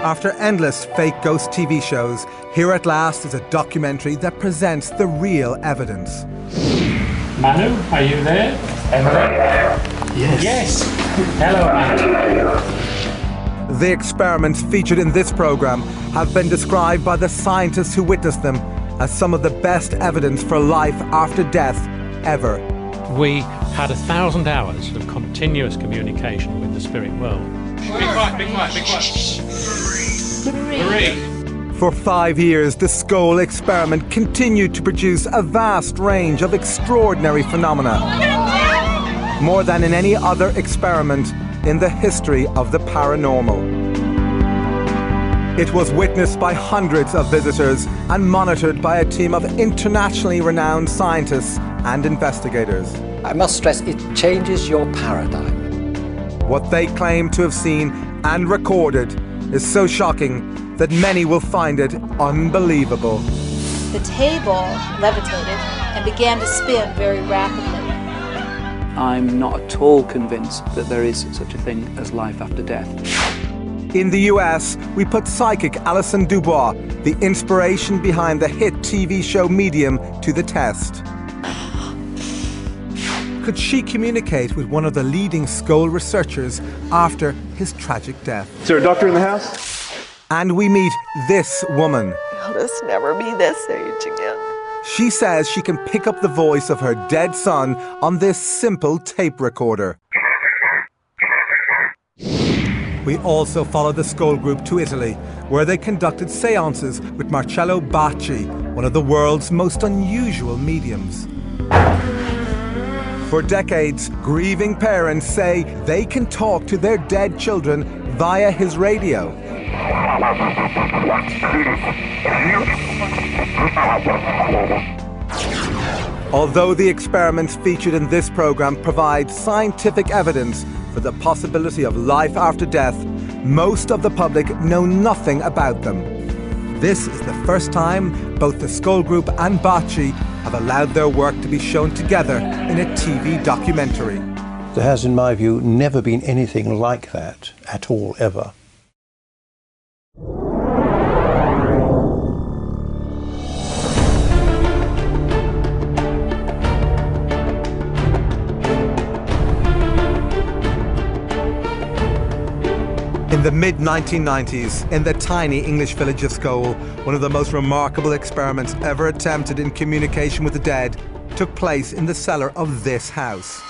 After endless fake ghost TV shows, here at last is a documentary that presents the real evidence. Manu, are you there? Emily? Yes. Hello, Manu. The experiments featured in this programme have been described by the scientists who witnessed them as some of the best evidence for life after death ever. We had 1,000 hours of continuous communication with the spirit world. Be quiet, be quiet, be quiet. Marie. For 5 years, the Scole Experiment continued to produce a vast range of extraordinary phenomena. More than in any other experiment in the history of the paranormal. It was witnessed by hundreds of visitors and monitored by a team of internationally renowned scientists and investigators. I must stress, it changes your paradigm. What they claim to have seen and recorded is so shocking that many will find it unbelievable. The table levitated and began to spin very rapidly. I'm not at all convinced that there is such a thing as life after death. In the US, we put psychic Alison Dubois, the inspiration behind the hit TV show Medium, to the test. Could she communicate with one of the leading Scole researchers after his tragic death? Is there a doctor in the house? And we meet this woman. I'll just never be this age again. She says she can pick up the voice of her dead son on this simple tape recorder. We also followed the Scole Group to Italy, where they conducted seances with Marcello Bacci, one of the world's most unusual mediums. For decades, grieving parents say they can talk to their dead children via his radio. Although the experiments featured in this program provide scientific evidence for the possibility of life after death, most of the public know nothing about them. This is the first time both the Scole Group and Bacci have allowed their work to be shown together in a TV documentary. There has, in my view, never been anything like that at all, ever. In the mid-1990s, in the tiny English village of Scole, one of the most remarkable experiments ever attempted in communication with the dead took place in the cellar of this house.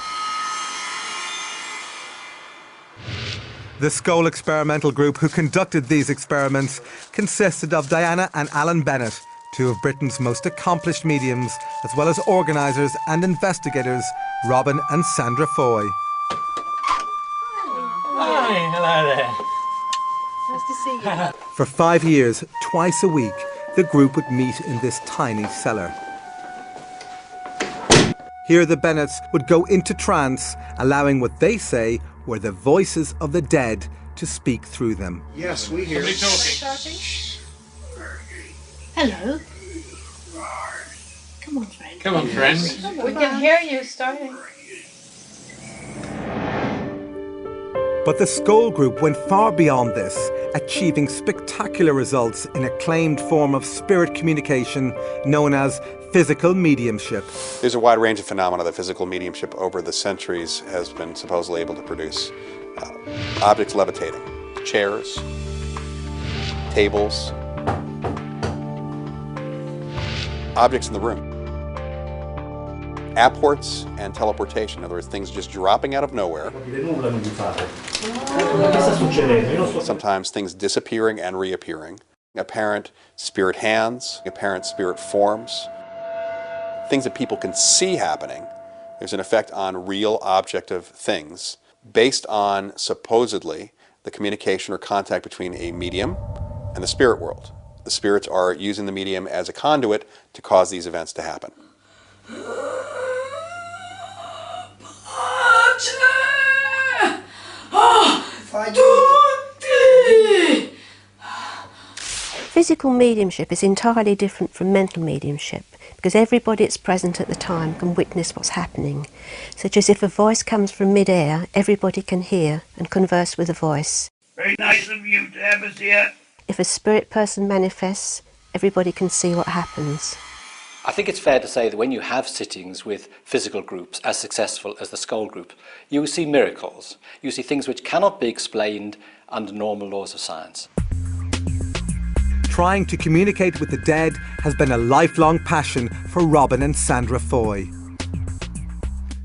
The Scole Experimental Group who conducted these experiments consisted of Diana and Alan Bennett, two of Britain's most accomplished mediums, as well as organisers and investigators Robin and Sandra Foy. Hi, hello there. Nice to see you. For 5 years, twice a week, the group would meet in this tiny cellar. Here the Bennetts would go into trance, allowing what they say were the voices of the dead to speak through them. Yes, we hear. Somebody talking. Hello. Come on, friend. Come on, friend. We can hear you starting. But the Scole Group went far beyond this, achieving spectacular results in a claimed form of spirit communication known as physical mediumship. There's a wide range of phenomena that physical mediumship over the centuries has been supposedly able to produce. Objects levitating, chairs, tables, objects in the room. Apports and teleportation, in other words, things just dropping out of nowhere. Sometimes things disappearing and reappearing. Apparent spirit hands, apparent spirit forms. Things that people can see happening. There's an effect on real objective things based on, supposedly, the communication or contact between a medium and the spirit world. The spirits are using the medium as a conduit to cause these events to happen. Physical mediumship is entirely different from mental mediumship because everybody that's present at the time can witness what's happening. Such as if a voice comes from mid-air, everybody can hear and converse with the voice. Very nice of you to have us here. If a spirit person manifests, everybody can see what happens. I think it's fair to say that when you have sittings with physical groups as successful as the Scole Group, you see miracles. You see things which cannot be explained under normal laws of science. Trying to communicate with the dead has been a lifelong passion for Robin and Sandra Foy.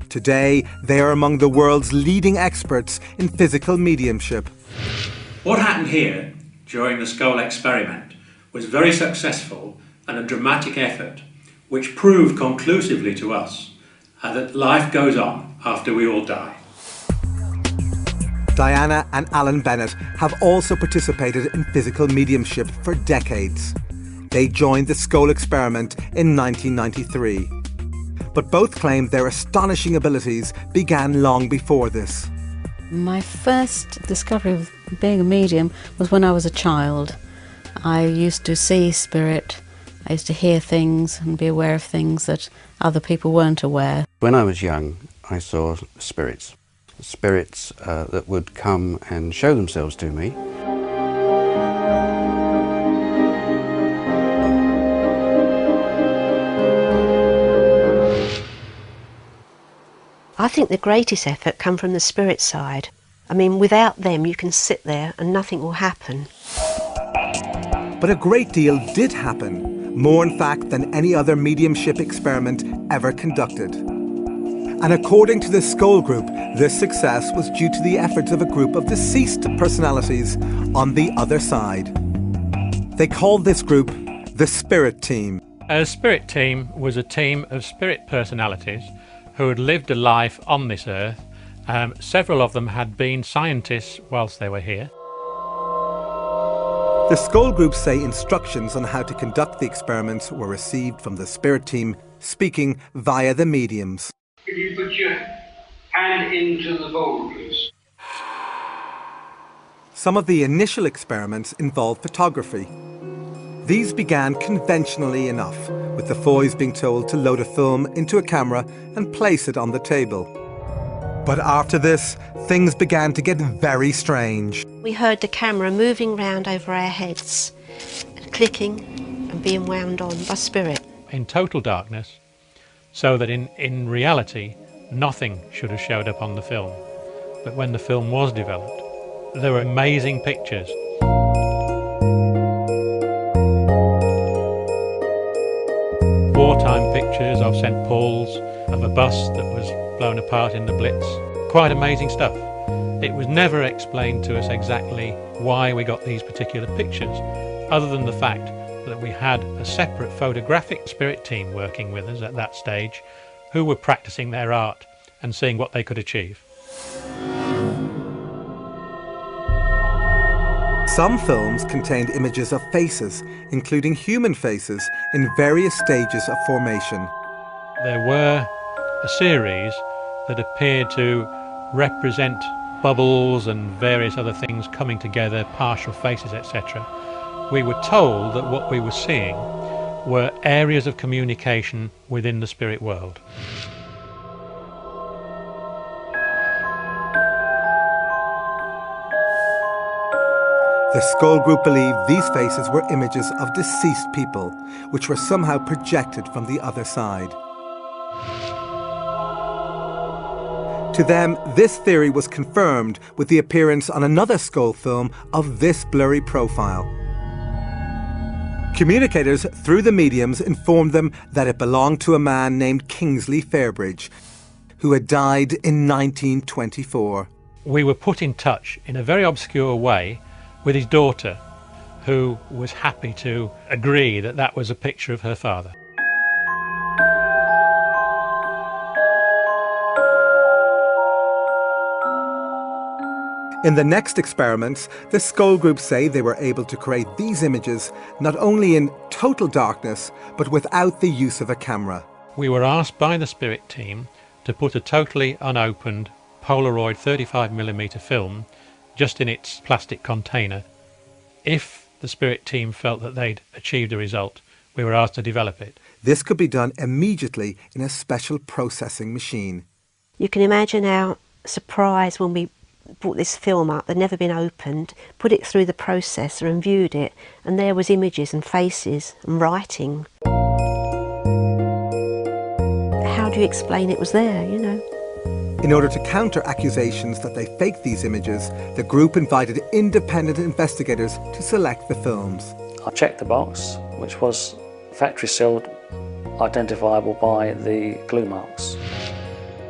Today, they are among the world's leading experts in physical mediumship. What happened here during the Scole Experiment was very successful and a dramatic effort which proved conclusively to us that life goes on after we all die. Diana and Alan Bennett have also participated in physical mediumship for decades. They joined the Scole Experiment in 1993. But both claim their astonishing abilities began long before this. My first discovery of being a medium was when I was a child. I used to see spirit, I used to hear things and be aware of things that other people weren't aware. When I was young, I saw spirits. Spirits that would come and show themselves to me. I think the greatest effort come from the spirit side. I mean, without them you can sit there and nothing will happen. But a great deal did happen, more in fact than any other mediumship experiment ever conducted. And according to the Scole Group, this success was due to the efforts of a group of deceased personalities on the other side. They called this group the Spirit Team. A spirit team was a team of spirit personalities who had lived a life on this earth. Several of them had been scientists whilst they were here. The Scole Group say instructions on how to conduct the experiments were received from the Spirit Team, speaking via the mediums. If you put your hand into the bowl, please. Some of the initial experiments involved photography. These began conventionally enough, with the Foys being told to load a film into a camera and place it on the table. But after this, things began to get very strange. We heard the camera moving round over our heads, and clicking and being wound on by spirit. In total darkness, so that in reality, nothing should have showed up on the film. But when the film was developed, there were amazing pictures. Wartime pictures of St. Paul's, of a bus that was blown apart in the Blitz. Quite amazing stuff. It was never explained to us exactly why we got these particular pictures, other than the fact that we had a separate photographic spirit team working with us at that stage, who were practicing their art and seeing what they could achieve. Some films contained images of faces, including human faces, in various stages of formation. There were a series that appeared to represent bubbles and various other things coming together, partial faces, etc. We were told that what we were seeing were areas of communication within the spirit world. The Scole Group believed these faces were images of deceased people, which were somehow projected from the other side. To them, this theory was confirmed with the appearance on another Scole film of this blurry profile. Communicators through the mediums informed them that it belonged to a man named Kingsley Fairbridge, who had died in 1924. We were put in touch in a very obscure way with his daughter, who was happy to agree that that was a picture of her father. In the next experiments, the Scole Group say they were able to create these images not only in total darkness, but without the use of a camera. We were asked by the spirit team to put a totally unopened Polaroid 35mm film just in its plastic container. If the spirit team felt that they'd achieved a result, we were asked to develop it. This could be done immediately in a special processing machine. You can imagine our surprise when we brought this film up, they'd never been opened, put it through the processor and viewed it, and there was images and faces and writing. How do you explain it was there, you know? In order to counter accusations that they faked these images, the group invited independent investigators to select the films. I checked the box, which was factory sealed, identifiable by the glue marks.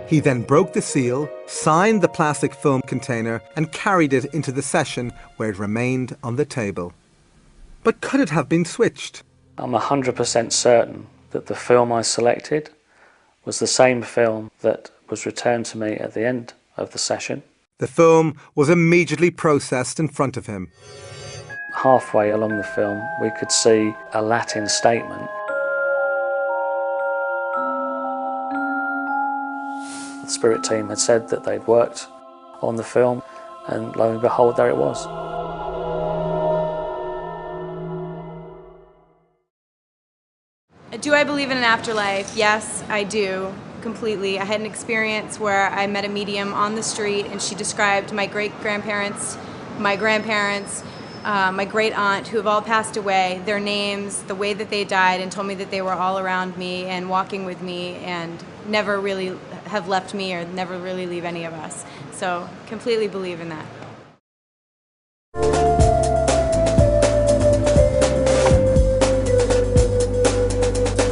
He then broke the seal, signed the plastic film container and carried it into the session where it remained on the table. But could it have been switched? I'm 100% certain that the film I selected was the same film that was returned to me at the end of the session. The film was immediately processed in front of him. Halfway along the film, we could see a Latin statement. The Spirit team had said that they'd worked on the film, and lo and behold, there it was. Do I believe in an afterlife? Yes, I do, completely. I had an experience where I met a medium on the street and she described my great-grandparents, my grandparents, my great-aunt, who have all passed away, their names, the way that they died, and told me that they were all around me and walking with me and never really have left me or never really leave any of us. So, completely believe in that.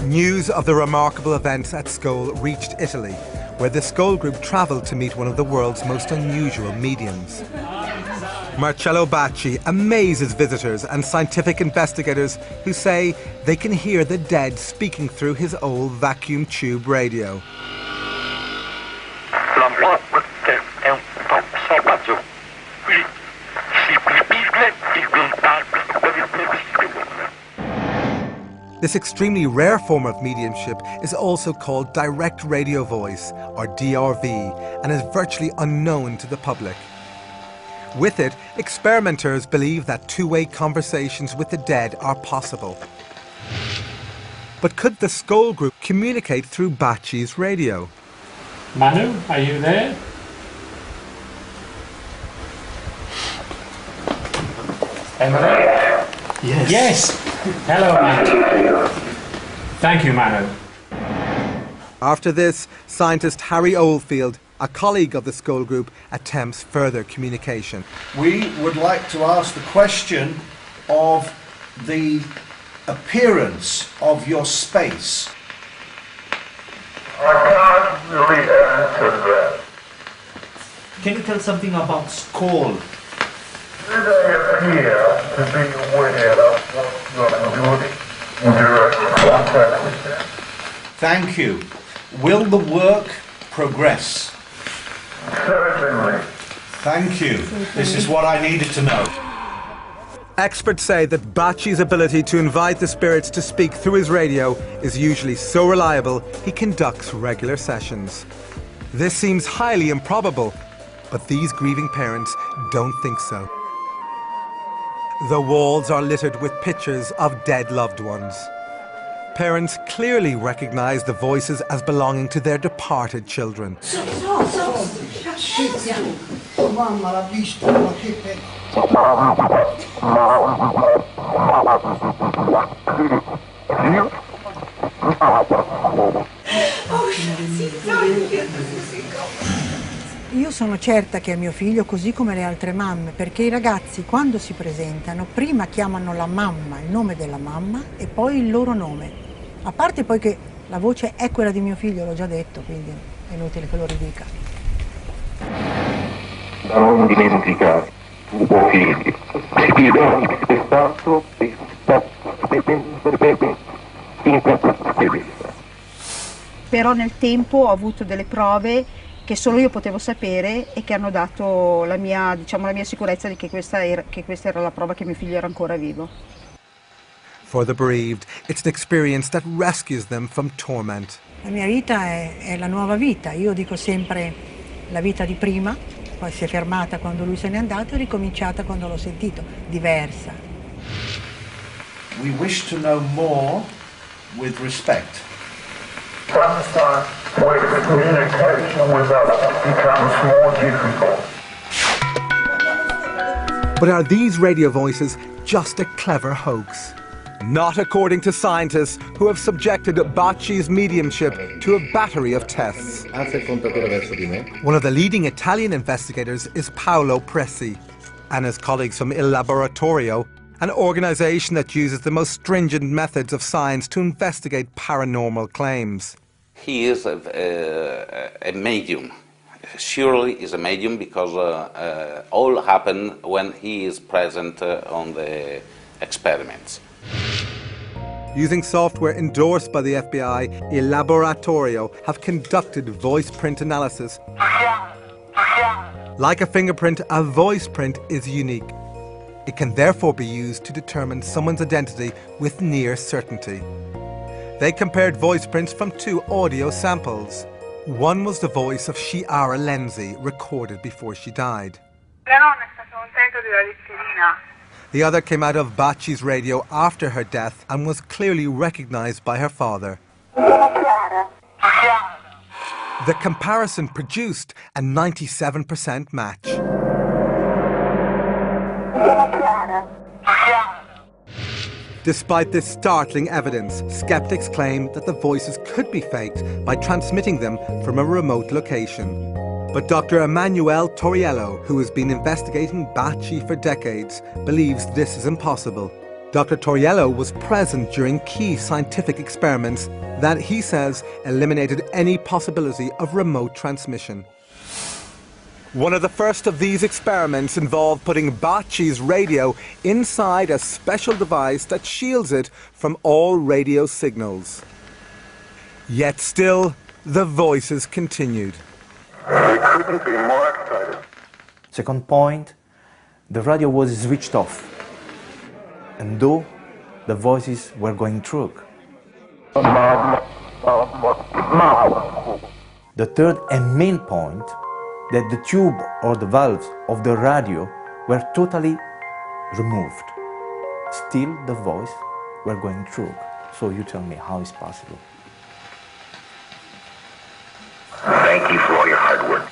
News of the remarkable events at Scole reached Italy, where the Scole Group travelled to meet one of the world's most unusual mediums. Marcello Bacci amazes visitors and scientific investigators who say they can hear the dead speaking through his old vacuum tube radio. This extremely rare form of mediumship is also called direct radio voice, or DRV, and is virtually unknown to the public. With it, experimenters believe that two-way conversations with the dead are possible. But could the Scole Group communicate through Bacci's radio? Manu, are you there? Emily? Yes. Yes! Hello, Manu. Thank you, Manu. After this, scientist Harry Oldfield, a colleague of the Scole Group, attempts further communication. We would like to ask the question of the appearance of your space. I can't really answer that. Can you tell something about Scole? Did I appear to be aware of what you're doing in direct contact with them? Thank you. Will the work progress? Certainly. Thank you. This is what I needed to know. Experts say that Bacci's ability to invite the spirits to speak through his radio is usually so reliable he conducts regular sessions. This seems highly improbable, but these grieving parents don't think so. The walls are littered with pictures of dead loved ones. Parents clearly recognize the voices as belonging to their departed children. Io sono certa che è mio figlio, così come le altre mamme, perché i ragazzi quando si presentano prima chiamano la mamma, il nome della mamma e poi il loro nome. A parte poi che la voce è quella di mio figlio, l'ho già detto, quindi è inutile che lo ridica. Da non dimenticare, tuo figlio, è stato però nel tempo ho avuto delle prove che solo io potevo sapere e che hanno dato la mia, la mia sicurezza di che questa era la prova che mio figlio era ancora vivo. For the bereaved, it's an experience that rescues them from torment. La mia vita è la nuova vita, io dico sempre la vita di prima, poi si è fermata quando lui se n'è andato e ricominciata quando l'ho sentito, diversa. We wish to know more with respect. Sometimes when communication with us becomes more difficult. But are these radio voices just a clever hoax? Not according to scientists who have subjected Bacci's mediumship to a battery of tests. One of the leading Italian investigators is Paolo Presi, and his colleagues from Il Laboratorio, an organisation that uses the most stringent methods of science to investigate paranormal claims. He is a medium. Surely is a medium because all happen when he is present on the experiments. Using software endorsed by the FBI, Il Laboratorio have conducted voice print analysis. Like a fingerprint, a voice print is unique. It can therefore be used to determine someone's identity with near certainty. They compared voice prints from 2 audio samples. One was the voice of Chiara Lenzi, recorded before she died. The other came out of Bacci's radio after her death and was clearly recognised by her father. The comparison produced a 97% match. Despite this startling evidence, skeptics claim that the voices could be faked by transmitting them from a remote location. But Dr. Emanuele Toriello, who has been investigating Bacci for decades, believes this is impossible. Dr. Toriello was present during key scientific experiments that, he says, eliminated any possibility of remote transmission. One of the first of these experiments involved putting Bacci's radio inside a special device that shields it from all radio signals. Yet still, the voices continued. I couldn't be more excited. Second point, the radio was switched off, and though the voices were going through. The third and main point, that the tube or the valves of the radio were totally removed. Still the voice were going through. So you tell me how it's possible. Thank you for all your hard work.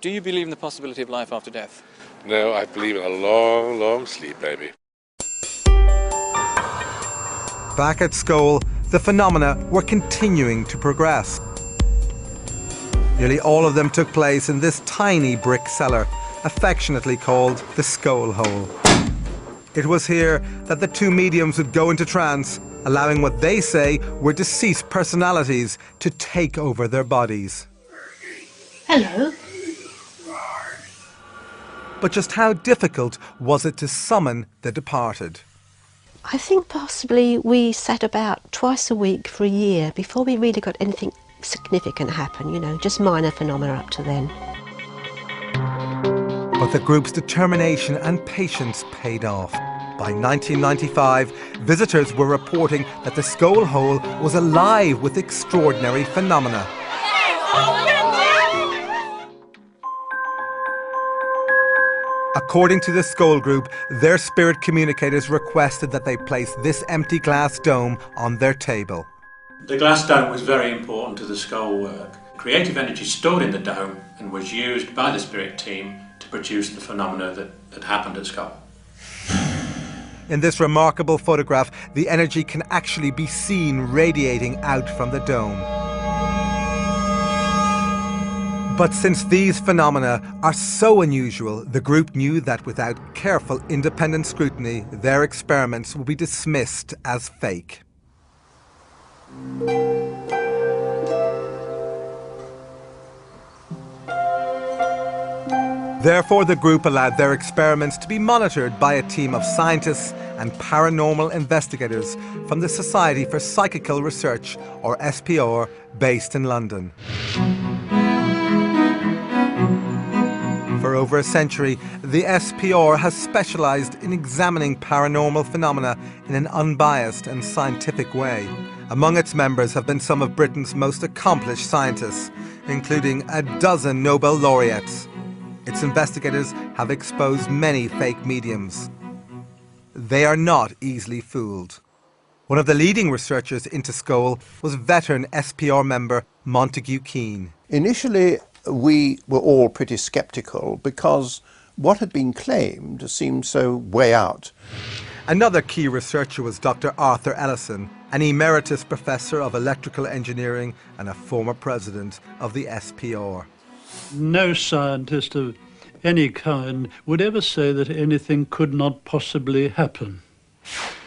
Do you believe in the possibility of life after death? No, I believe in a long, long sleep, baby. Back at Scole, the phenomena were continuing to progress. Nearly all of them took place in this tiny brick cellar, affectionately called the Scole Hole. It was here that the 2 mediums would go into trance, allowing what they say were deceased personalities to take over their bodies. Hello. But just how difficult was it to summon the departed? I think possibly we sat about twice a week for a year before we really got anything significant happen, you know, just minor phenomena up to then. But the group's determination and patience paid off. By 1995, visitors were reporting that the Scole Hole was alive with extraordinary phenomena. According to the Scole Group, their spirit communicators requested that they place this empty glass dome on their table. The glass dome was very important to the Scole work. Creative energy stored in the dome and was used by the spirit team to produce the phenomena that happened at Scole. In this remarkable photograph, the energy can actually be seen radiating out from the dome. But since these phenomena are so unusual, the group knew that without careful independent scrutiny, their experiments would be dismissed as fake. Therefore, the group allowed their experiments to be monitored by a team of scientists and paranormal investigators from the Society for Psychical Research, or SPR, based in London. For over a century, the SPR has specialised in examining paranormal phenomena in an unbiased and scientific way. Among its members have been some of Britain's most accomplished scientists, including a dozen Nobel laureates. Its investigators have exposed many fake mediums. They are not easily fooled. One of the leading researchers into Scole was veteran SPR member Montague Keane. Initially, we were all pretty sceptical because what had been claimed seemed so way out. Another key researcher was Dr. Arthur Ellison, an emeritus professor of electrical engineering and a former president of the SPR. No scientist of any kind would ever say that anything could not possibly happen.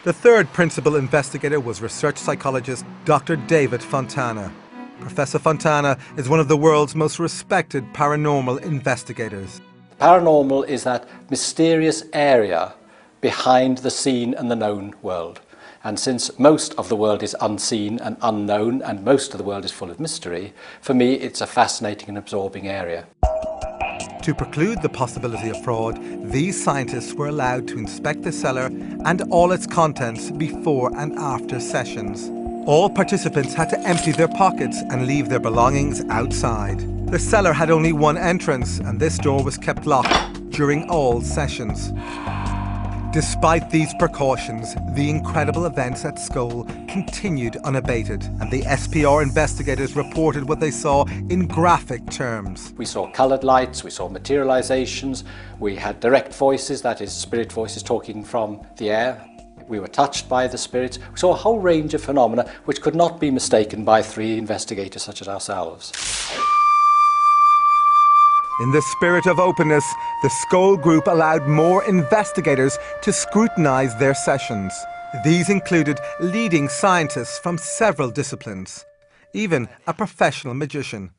The third principal investigator was research psychologist Dr. David Fontana. Professor Fontana is one of the world's most respected paranormal investigators. Paranormal is that mysterious area behind the seen and the known world. And since most of the world is unseen and unknown, and most of the world is full of mystery, for me it's a fascinating and absorbing area. To preclude the possibility of fraud, these scientists were allowed to inspect the cellar and all its contents before and after sessions. All participants had to empty their pockets and leave their belongings outside. The cellar had only one entrance, and this door was kept locked during all sessions. Despite these precautions, the incredible events at Scole continued unabated, and the SPR investigators reported what they saw in graphic terms. We saw coloured lights, we saw materialisations, we had direct voices, that is, spirit voices talking from the air. We were touched by the spirits. We saw a whole range of phenomena which could not be mistaken by three investigators such as ourselves. In the spirit of openness, the Scole Group allowed more investigators to scrutinise their sessions. These included leading scientists from several disciplines, even a professional magician.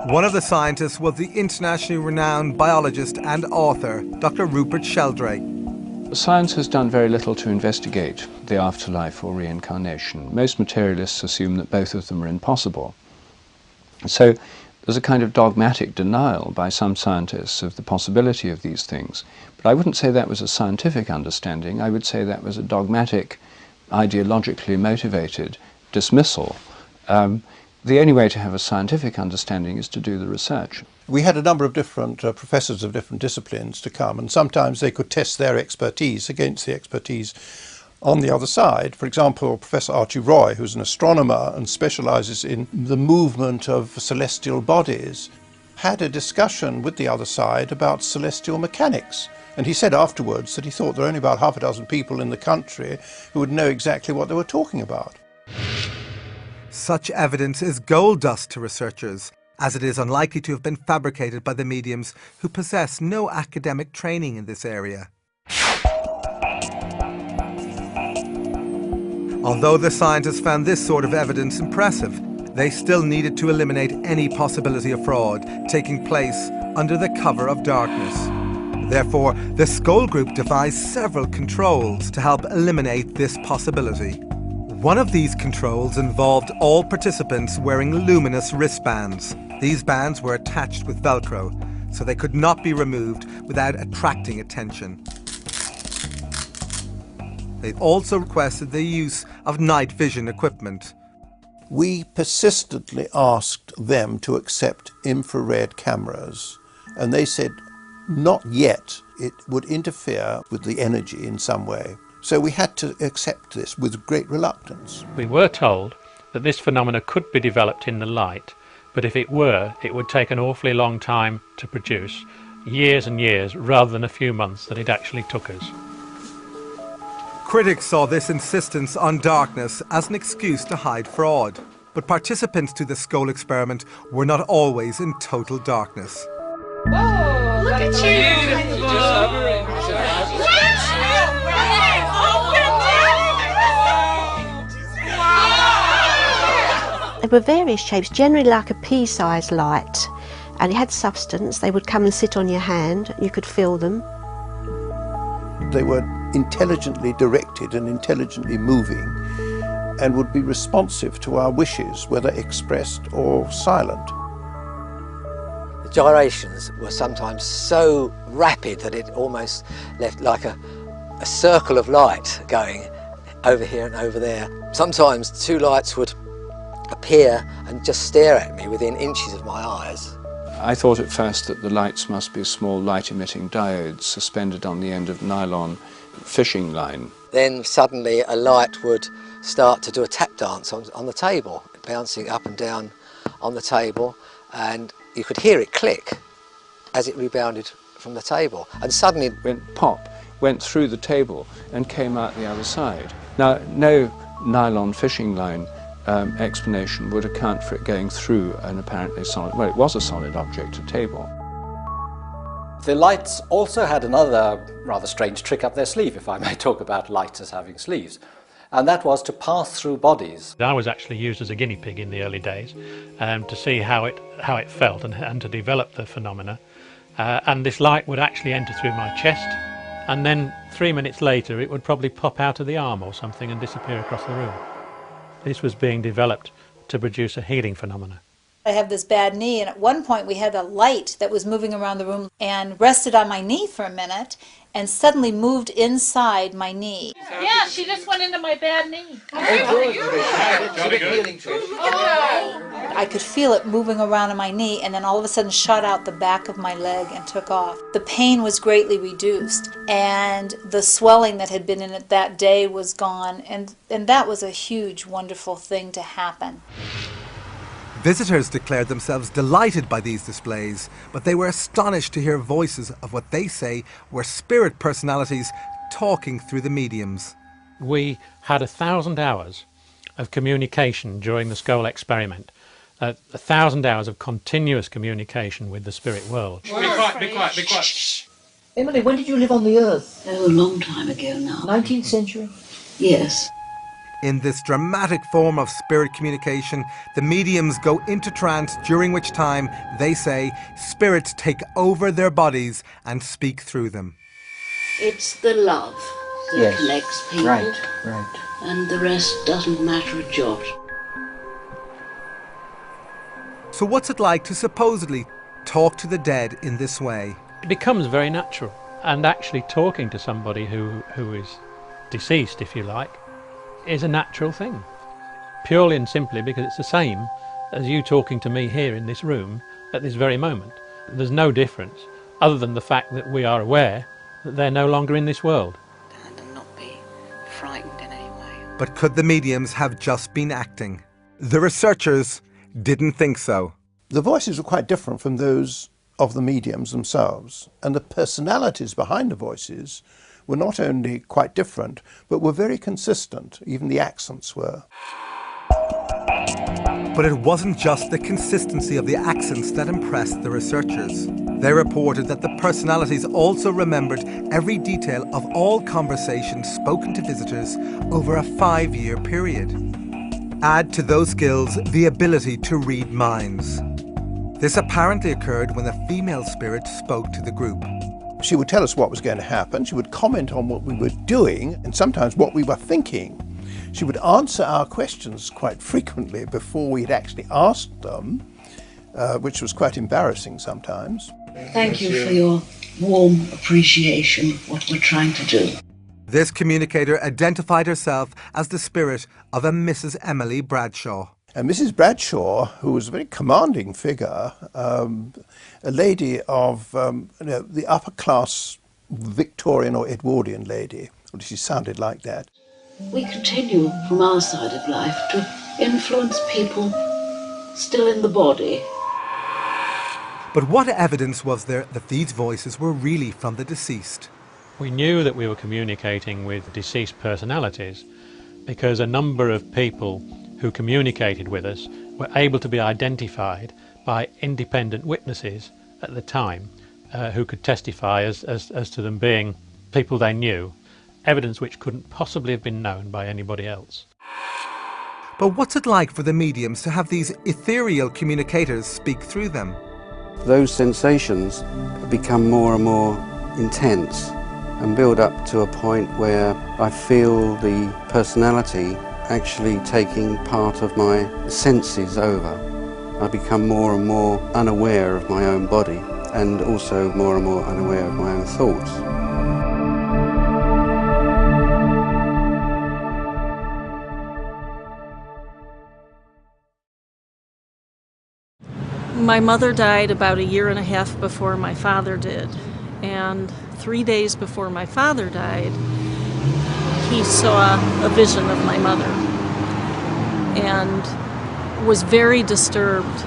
One of the scientists was the internationally renowned biologist and author, Dr. Rupert Sheldrake. Science has done very little to investigate the afterlife or reincarnation. Most materialists assume that both of them are impossible. So there's a kind of dogmatic denial by some scientists of the possibility of these things. But I wouldn't say that was a scientific understanding. I would say that was a dogmatic, ideologically motivated dismissal. The only way to have a scientific understanding is to do the research. We had a number of different professors of different disciplines to come, and sometimes they could test their expertise against the expertise on the other side. For example, Professor Archie Roy, who's an astronomer and specialises in the movement of celestial bodies, had a discussion with the other side about celestial mechanics. And he said afterwards that he thought there were only about half a dozen people in the country who would know exactly what they were talking about. Such evidence is gold dust to researchers, as it is unlikely to have been fabricated by the mediums who possess no academic training in this area. Although the scientists found this sort of evidence impressive, they still needed to eliminate any possibility of fraud taking place under the cover of darkness. Therefore, the Scole Group devised several controls to help eliminate this possibility. One of these controls involved all participants wearing luminous wristbands. These bands were attached with Velcro, so they could not be removed without attracting attention. They also requested the use of night vision equipment. We persistently asked them to accept infrared cameras, and they said not yet. It would interfere with the energy in some way. So we had to accept this with great reluctance. We were told that this phenomena could be developed in the light, but if it were, it would take an awfully long time to produce, years and years, rather than a few months that it actually took us. Critics saw this insistence on darkness as an excuse to hide fraud, but participants to the Scole experiment were not always in total darkness. Oh, look at you! There were various shapes, generally like a pea-sized light, and it had substance. They would come and sit on your hand, you could feel them. They were intelligently directed and intelligently moving and would be responsive to our wishes, whether expressed or silent. The gyrations were sometimes so rapid that it almost left like a circle of light going over here and over there. Sometimes two lights would appear and just stare at me within inches of my eyes. I thought at first that the lights must be small light-emitting diodes suspended on the end of nylon fishing line. Then suddenly a light would start to do a tap dance on the table, bouncing up and down on the table, and you could hear it click as it rebounded from the table, and suddenly it went pop, went through the table and came out the other side. Now, no nylon fishing line explanation would account for it going through an apparently solid, well, it was a solid object, a table. The lights also had another rather strange trick up their sleeve, if I may talk about lights as having sleeves, and that was to pass through bodies. I was actually used as a guinea pig in the early days to see how it felt and to develop the phenomena. And this light would actually enter through my chest, and then 3 minutes later it would probably pop out of the arm or something and disappear across the room. This was being developed to produce a healing phenomena. I have this bad knee, and at one point we had a light that was moving around the room and rested on my knee for a minute and suddenly moved inside my knee. Yeah, she just went into my bad knee. I could feel it moving around in my knee, and then all of a sudden shot out the back of my leg and took off. The pain was greatly reduced, and the swelling that had been in it that day was gone, and that was a huge, wonderful thing to happen. Visitors declared themselves delighted by these displays, but they were astonished to hear voices of what they say were spirit personalities talking through the mediums. We had 1,000 hours of communication during the Scole Experiment. 1,000 hours of continuous communication with the spirit world. Be quiet, be quiet, be quiet. Shh. Emily, when did you live on the Earth? Oh, a long time ago now. 19th century? Yes. In this dramatic form of spirit communication, the mediums go into trance, during which time, they say, spirits take over their bodies and speak through them. It's the love that connects people. Right. And the rest doesn't matter a jot. So what's it like to supposedly talk to the dead in this way? It becomes very natural, and actually talking to somebody who is deceased, if you like, is a natural thing. Purely and simply because it's the same as you talking to me here in this room at this very moment. There's no difference other than the fact that we are aware that they're no longer in this world. And not be frightened in any way. But could the mediums have just been acting? The researchers didn't think so. The voices were quite different from those of the mediums themselves, and the personalities behind the voices were not only quite different, but were very consistent. Even the accents were. But it wasn't just the consistency of the accents that impressed the researchers. They reported that the personalities also remembered every detail of all conversations spoken to visitors over a 5-year period. Add to those skills the ability to read minds. This apparently occurred when a female spirit spoke to the group. She would tell us what was going to happen, she would comment on what we were doing, and sometimes what we were thinking. She would answer our questions quite frequently before we'd actually asked them, which was quite embarrassing sometimes. Thank you for your warm appreciation of what we're trying to do. This communicator identified herself as the spirit of a Mrs. Emily Bradshaw. And Mrs. Bradshaw, who was a very commanding figure, a lady of the upper class Victorian or Edwardian lady, or she sounded like that. We continue from our side of life to influence people still in the body. But what evidence was there that these voices were really from the deceased? We knew that we were communicating with deceased personalities because a number of people who communicated with us were able to be identified by independent witnesses at the time who could testify as to them being people they knew, evidence which couldn't possibly have been known by anybody else. But what's it like for the mediums to have these ethereal communicators speak through them? Those sensations become more and more intense and build up to a point where I feel the personality actually taking part of my senses over. I become more and more unaware of my own body and also more and more unaware of my own thoughts. My mother died about 1.5 years before my father did, and 3 days before my father died, he saw a vision of my mother and was very disturbed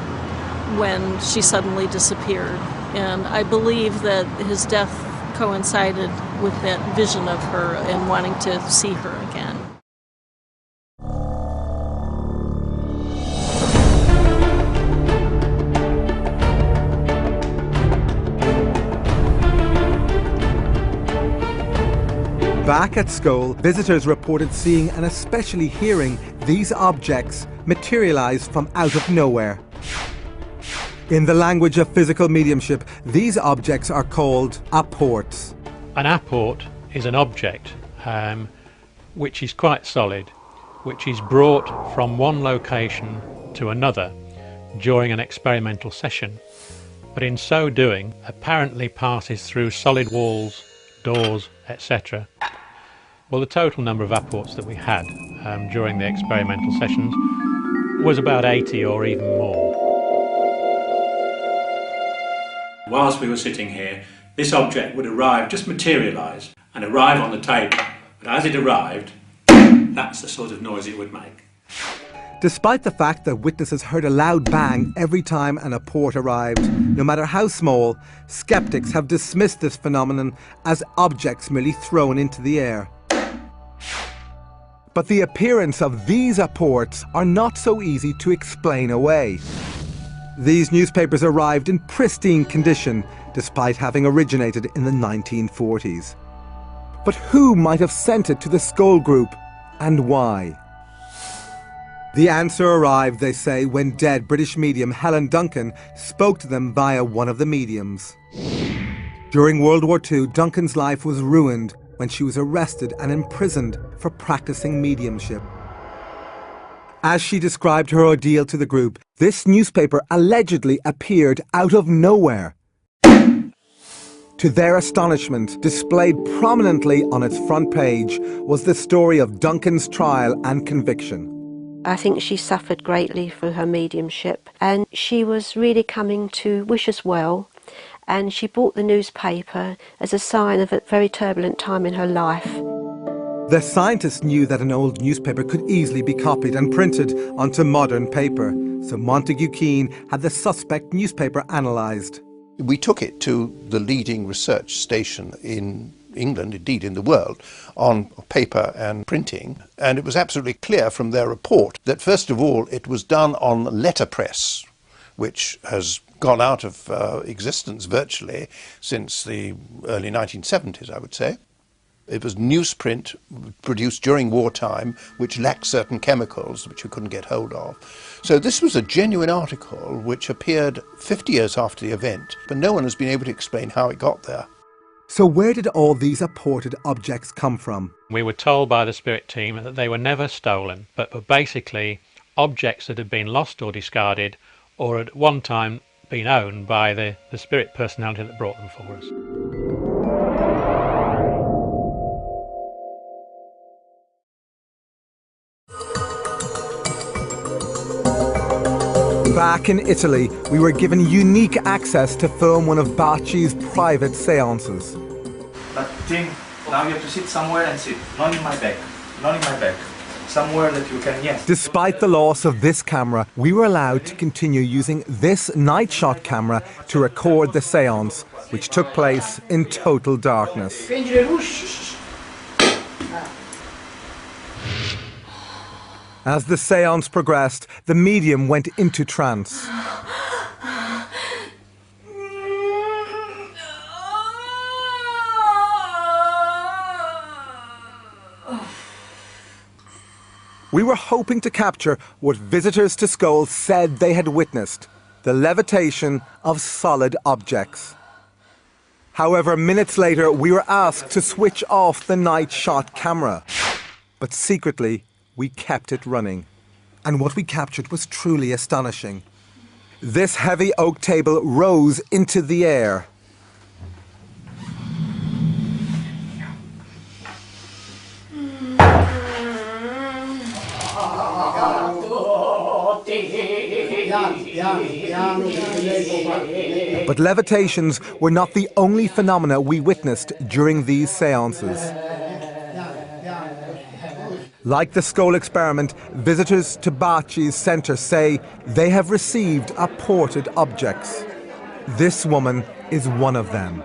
when she suddenly disappeared. And I believe that his death coincided with that vision of her and wanting to see her again. Back at Scole, visitors reported seeing and especially hearing these objects materialize from out of nowhere. In the language of physical mediumship, these objects are called apports. An apport is an object which is quite solid, which is brought from one location to another during an experimental session, but in so doing apparently passes through solid walls, doors, etc. Well, the total number of apports that we had during the experimental sessions was about 80 or even more. Whilst we were sitting here, this object would arrive, just materialise, and arrive on the table. But as it arrived, that's the sort of noise it would make. Despite the fact that witnesses heard a loud bang every time an apport arrived, no matter how small, skeptics have dismissed this phenomenon as objects merely thrown into the air. But the appearance of these apports are not so easy to explain away. These newspapers arrived in pristine condition, despite having originated in the 1940s. But who might have sent it to the Scole Group, and why? The answer arrived, they say, when dead British medium Helen Duncan spoke to them via one of the mediums. During World War II, Duncan's life was ruined when she was arrested and imprisoned for practicing mediumship. As she described her ordeal to the group, this newspaper allegedly appeared out of nowhere. To their astonishment, displayed prominently on its front page was the story of Duncan's trial and conviction. I think she suffered greatly through her mediumship, and she was really coming to wish us well, and she bought the newspaper as a sign of a very turbulent time in her life. The scientists knew that an old newspaper could easily be copied and printed onto modern paper, so Montague Keane had the suspect newspaper analysed. We took it to the leading research station in England, indeed in the world, on paper and printing, and it was absolutely clear from their report that first of all it was done on letterpress, which has gone out of existence virtually since the early 1970s, I would say. It was newsprint produced during wartime, which lacked certain chemicals which you couldn't get hold of. So this was a genuine article which appeared 50 years after the event, but no one has been able to explain how it got there. So where did all these apported objects come from? We were told by the spirit team that they were never stolen, but were basically objects that had been lost or discarded, or at one time been owned by the spirit personality that brought them for us. Back in Italy, we were given unique access to film one of Bacci's private seances. But Tim, now you have to sit somewhere and sit. Not in my back. Not in my back. Somewhere that you can, yes. Despite the loss of this camera, we were allowed to continue using this night shot camera to record the seance, which took place in total darkness. As the seance progressed, the medium went into trance. We were hoping to capture what visitors to Scole said they had witnessed, the levitation of solid objects. However, minutes later, we were asked to switch off the night shot camera. But secretly, we kept it running. And what we captured was truly astonishing. This heavy oak table rose into the air. But levitations were not the only phenomena we witnessed during these seances. Like the Scole Experiment, visitors to Baci's centre say they have received apported objects. This woman is one of them.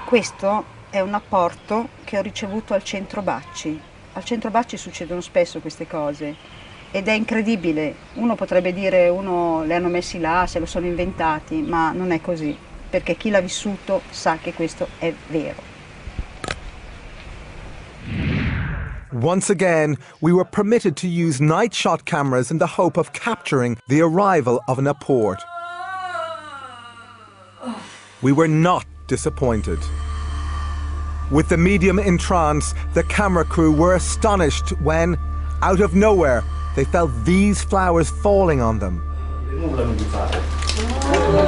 Questo è un apporto che ho ricevuto al centro Baci. Al centro Baci succedono spesso queste cose ed è incredibile. Uno potrebbe dire, le hanno messi là, se lo sono inventati, ma non è così, perché chi l'ha vissuto sa che questo è vero. Once again, we were permitted to use night shot cameras in the hope of capturing the arrival of an apport. We were not disappointed. With the medium in trance, the camera crew were astonished when, out of nowhere, they felt these flowers falling on them. Che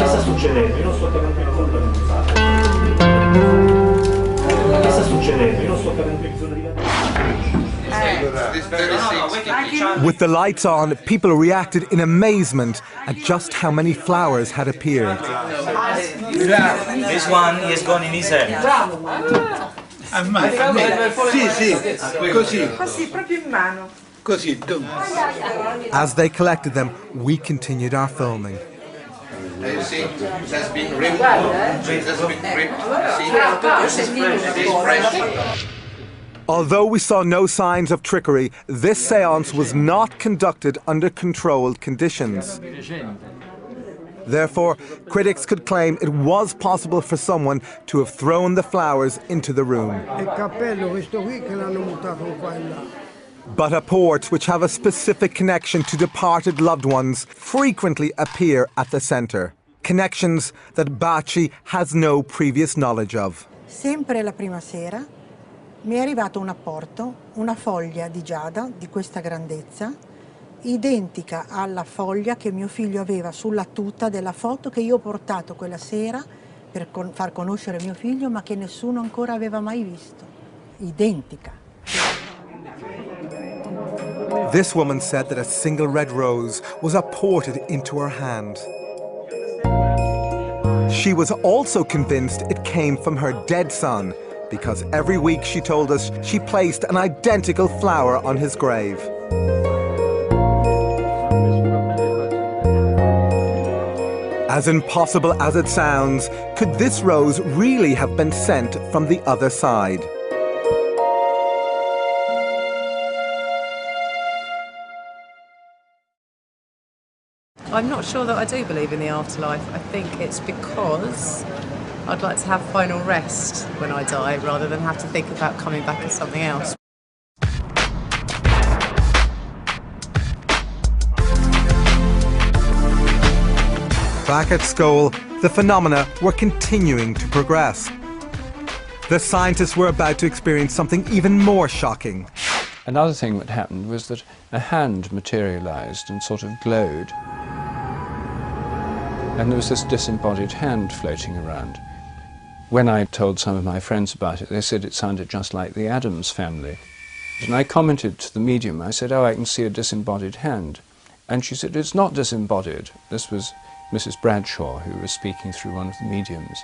sta succedendo? Io non sto capendo nulla di fare. Che sta succedendo? Io non sto capendo bisogno di With the lights on, people reacted in amazement at just how many flowers had appeared. This one is gone in his head. Sì, così. Così, proprio in mano. Così. As they collected them, we continued our filming. You see, it has been ripped. It has been ripped. See, it is fresh. Although we saw no signs of trickery, this séance was not conducted under controlled conditions. Therefore, critics could claim it was possible for someone to have thrown the flowers into the room. But apports which have a specific connection to departed loved ones frequently appear at the centre. Connections that Baci has no previous knowledge of. Sempre la prima sera mi è arrivato un apporto, una foglia di giada di questa grandezza, identica alla foglia che mio figlio aveva sulla tuta della foto che io ho portato quella sera per far conoscere mio figlio, ma che nessuno ancora aveva mai visto. Identica. This woman said that a single red rose was apported into her hand. She was also convinced it came from her dead son, because every week, she told us, she placed an identical flower on his grave. As impossible as it sounds, could this rose really have been sent from the other side? I'm not sure that I do believe in the afterlife. I think it's because I'd like to have final rest when I die rather than have to think about coming back as something else. Back at Scole, the phenomena were continuing to progress. The scientists were about to experience something even more shocking. Another thing that happened was that a hand materialised and sort of glowed. And there was this disembodied hand floating around. When I told some of my friends about it, they said it sounded just like the Addams Family. And I commented to the medium, I said, oh, I can see a disembodied hand. And she said, it's not disembodied. This was Mrs. Bradshaw, who was speaking through one of the mediums.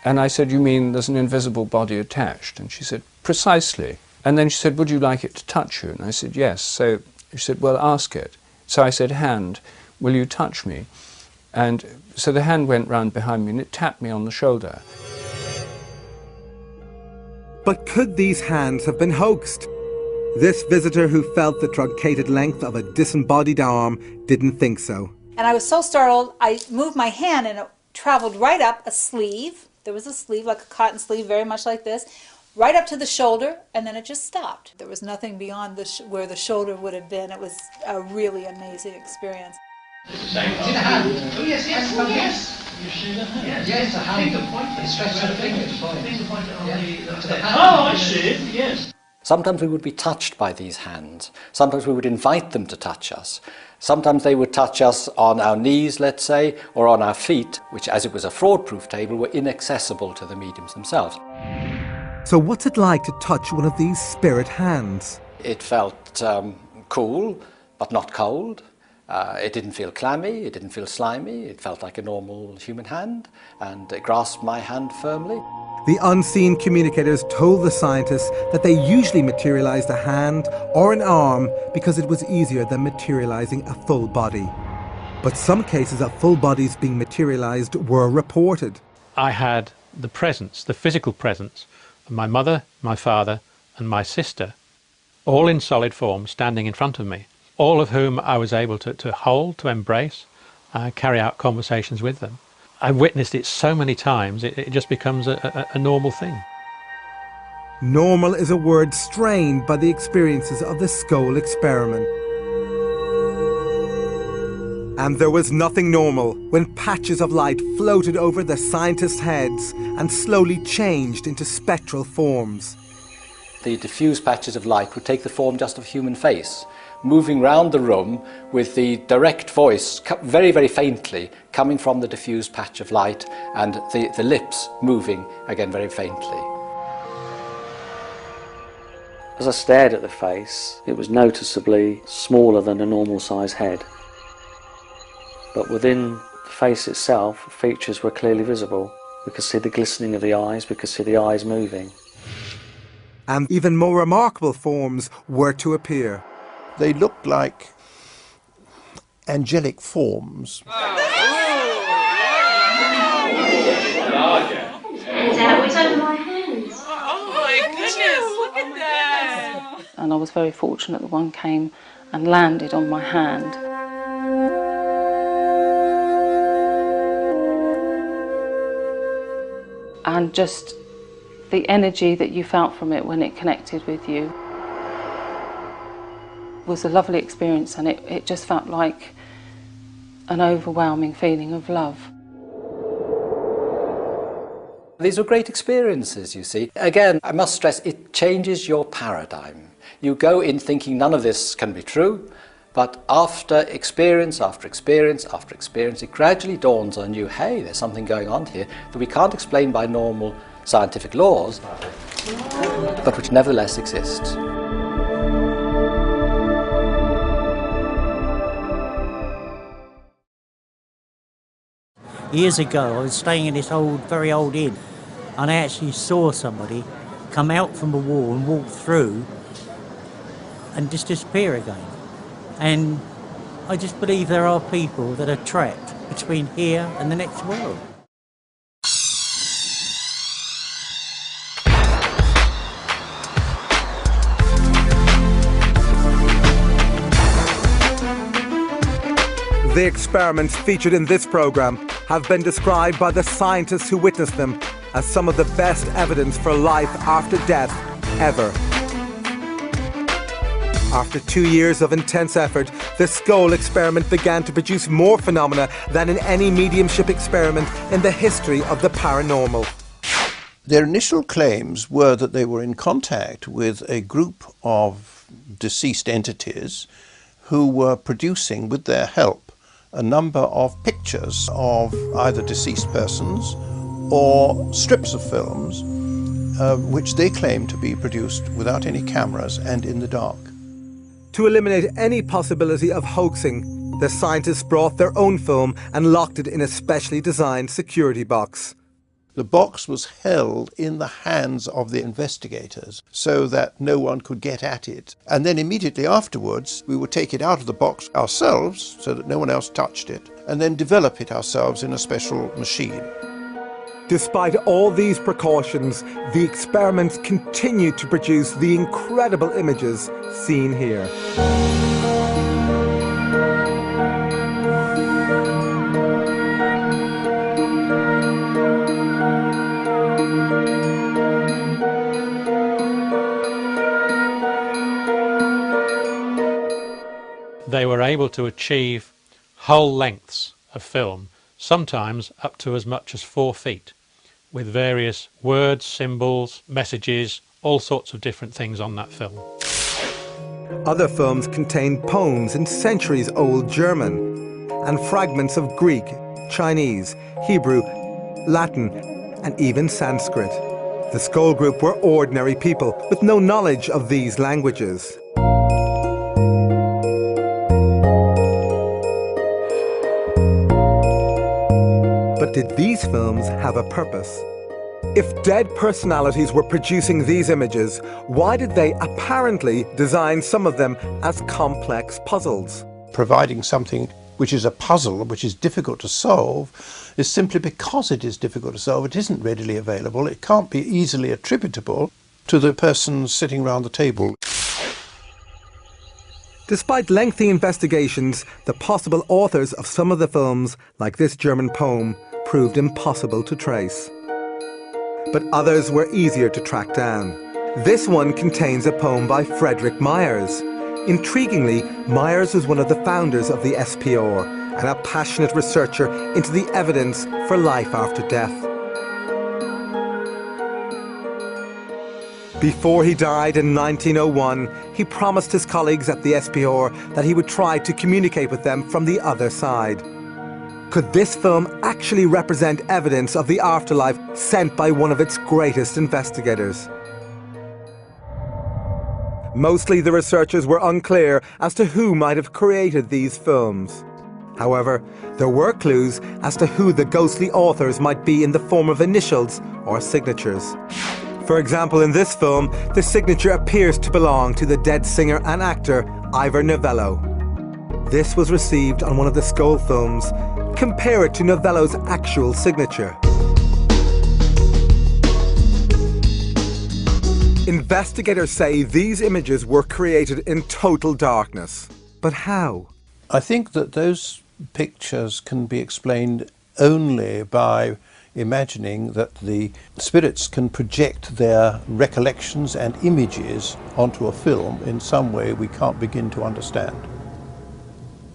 And I said, you mean there's an invisible body attached? And she said, precisely. And then she said, would you like it to touch you? And I said, yes. So she said, well, ask it. So I said, hand, will you touch me? And so the hand went round behind me and it tapped me on the shoulder. But could these hands have been hoaxed? This visitor who felt the truncated length of a disembodied arm didn't think so. And I was so startled, I moved my hand and it traveled right up a sleeve. There was a sleeve, like a cotton sleeve, very much like this, right up to the shoulder, and then it just stopped. There was nothing beyond where the shoulder would have been. It was a really amazing experience. See the hand? Oh, yes, yes, oh, yes. You see the hand? Yes, the hand. It's stretched to the finger to point. Oh, I see, yes. Sometimes we would be touched by these hands. Sometimes we would invite them to touch us. Sometimes they would touch us on our knees, let's say, or on our feet, which, as it was a fraud-proof table, were inaccessible to the mediums themselves. So what's it like to touch one of these spirit hands? It felt cool, but not cold. It didn't feel clammy, it didn't feel slimy. It felt like a normal human hand, and it grasped my hand firmly. The unseen communicators told the scientists that they usually materialized a hand or an arm because it was easier than materializing a full body. But some cases of full bodies being materialized were reported. I had the presence, the physical presence, of my mother, my father and my sister, all in solid form, standing in front of me, all of whom I was able to hold, to embrace, carry out conversations with them. I've witnessed it so many times, it just becomes a normal thing. Normal is a word strained by the experiences of the Scole Experiment. And there was nothing normal when patches of light floated over the scientists' heads and slowly changed into spectral forms. The diffuse patches of light would take the form just of a human face, moving round the room with the direct voice very, very faintly coming from the diffused patch of light, and the lips moving again very faintly. As I stared at the face, it was noticeably smaller than a normal size head. But within the face itself, features were clearly visible. We could see the glistening of the eyes, we could see the eyes moving. And even more remarkable forms were to appear. They looked like angelic forms. It's over my hands. Oh my goodness, look at that! And I was very fortunate that one came and landed on my hand. And just the energy that you felt from it when it connected with you was a lovely experience, and it just felt like an overwhelming feeling of love. These are great experiences, you see. Again, I must stress, it changes your paradigm. You go in thinking none of this can be true, but after experience after experience after experience, it gradually dawns on you, hey, there's something going on here that we can't explain by normal scientific laws, but which nevertheless exists. Years ago, I was staying in this very old inn, and I actually saw somebody come out from a wall and walk through and just disappear again. And I just believe there are people that are trapped between here and the next world. The experiments featured in this program have been described by the scientists who witnessed them as some of the best evidence for life after death ever. After 2 years of intense effort, the Scole Experiment began to produce more phenomena than in any mediumship experiment in the history of the paranormal. Their initial claims were that they were in contact with a group of deceased entities who were producing, with their help, a number of pictures of either deceased persons or strips of films, which they claimed to be produced without any cameras and in the dark. To eliminate any possibility of hoaxing, the scientists brought their own film and locked it in a specially designed security box. The box was held in the hands of the investigators so that no one could get at it. And then immediately afterwards, we would take it out of the box ourselves so that no one else touched it, and then develop it ourselves in a special machine. Despite all these precautions, the experiments continued to produce the incredible images seen here. They were able to achieve whole lengths of film, sometimes up to as much as 4 feet, with various words, symbols, messages, all sorts of different things on that film. Other films contained poems in centuries-old German and fragments of Greek, Chinese, Hebrew, Latin, and even Sanskrit. The Scole Group were ordinary people with no knowledge of these languages. But did these films have a purpose? If dead personalities were producing these images, why did they apparently design some of them as complex puzzles? Providing something which is a puzzle, which is difficult to solve, is simply because it is difficult to solve. It isn't readily available. It can't be easily attributable to the person sitting around the table. Despite lengthy investigations, the possible authors of some of the films, like this German poem, proved impossible to trace. But others were easier to track down. This one contains a poem by Frederick Myers. Intriguingly, Myers was one of the founders of the SPR and a passionate researcher into the evidence for life after death. Before he died in 1901, he promised his colleagues at the SPR that he would try to communicate with them from the other side. Could this film actually represent evidence of the afterlife sent by one of its greatest investigators? Mostly the researchers were unclear as to who might have created these films. However, there were clues as to who the ghostly authors might be in the form of initials or signatures. For example, in this film, the signature appears to belong to the dead singer and actor Ivor Novello. This was received on one of the Scole films. Compare it to Novello's actual signature. Investigators say these images were created in total darkness. But how? I think that those pictures can be explained only by imagining that the spirits can project their recollections and images onto a film in some way we can't begin to understand.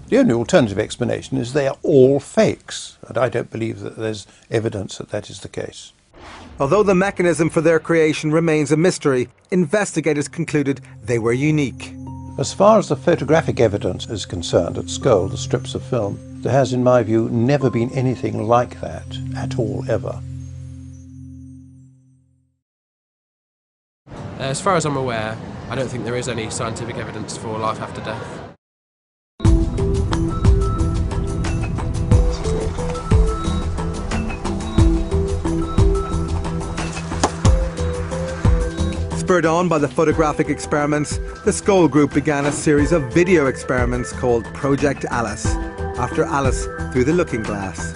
The only alternative explanation is they are all fakes, and I don't believe that there's evidence that that is the case. Although the mechanism for their creation remains a mystery, investigators concluded they were unique. As far as the photographic evidence is concerned at Scole, the strips of film, there has, in my view, never been anything like that at all, ever. As far as I'm aware, I don't think there is any scientific evidence for life after death. Spurred on by the photographic experiments, the Scole Group began a series of video experiments called Project Alice, after Alice through the looking glass.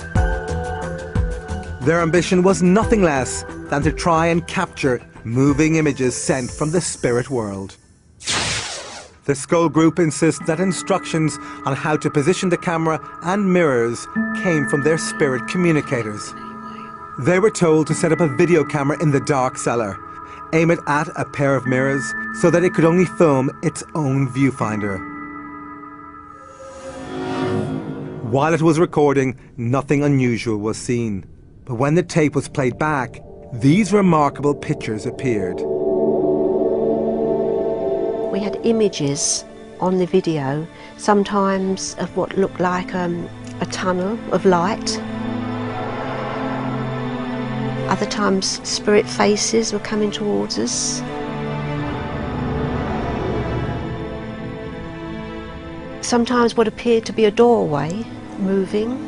Their ambition was nothing less than to try and capture moving images sent from the spirit world. The Scole Group insists that instructions on how to position the camera and mirrors came from their spirit communicators. They were told to set up a video camera in the dark cellar, aim it at a pair of mirrors so that it could only film its own viewfinder. While it was recording, nothing unusual was seen. But when the tape was played back, these remarkable pictures appeared. We had images on the video, sometimes of what looked like a tunnel of light. Other times, spirit faces were coming towards us. Sometimes what appeared to be a doorway moving.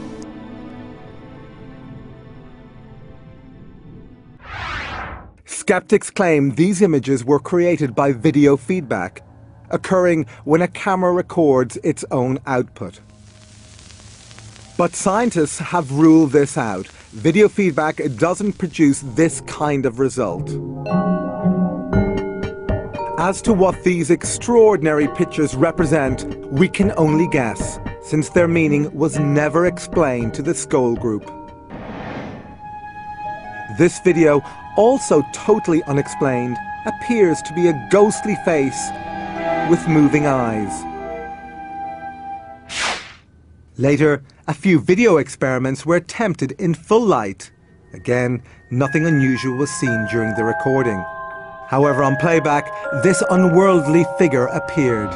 Skeptics claim these images were created by video feedback, occurring when a camera records its own output. But scientists have ruled this out. Video feedback doesn't produce this kind of result. As to what these extraordinary pictures represent, we can only guess, since their meaning was never explained to the Scole Group. This video, also totally unexplained, appears to be a ghostly face with moving eyes. Later, a few video experiments were attempted in full light. Again, nothing unusual was seen during the recording. However, on playback, this unworldly figure appeared.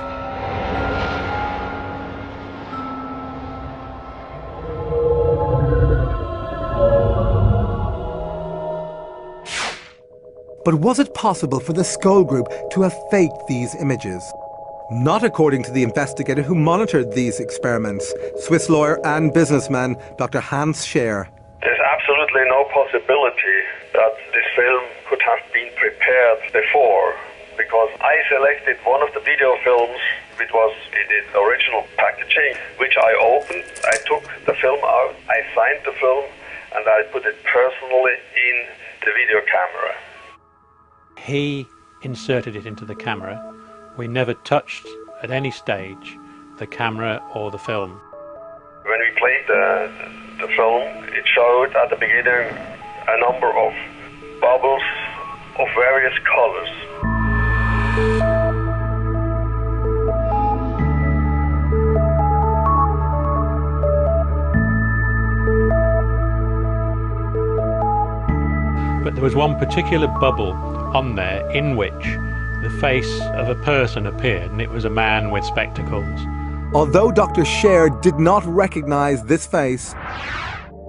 But was it possible for the Scole Group to have faked these images? Not according to the investigator who monitored these experiments, Swiss lawyer and businessman Dr. Hans Scher. There's absolutely absolutely no possibility that this film could have been prepared before, because I selected one of the video films which was in its original packaging, which I opened. I took the film out, I signed the film, and I put it personally in the video camera. He inserted it into the camera. We never touched at any stage the camera or the film. When we played the film, it showed at the beginning a number of bubbles of various colors. But there was one particular bubble on there in which the face of a person appeared, and it was a man with spectacles. Although Dr. Scher did not recognize this face,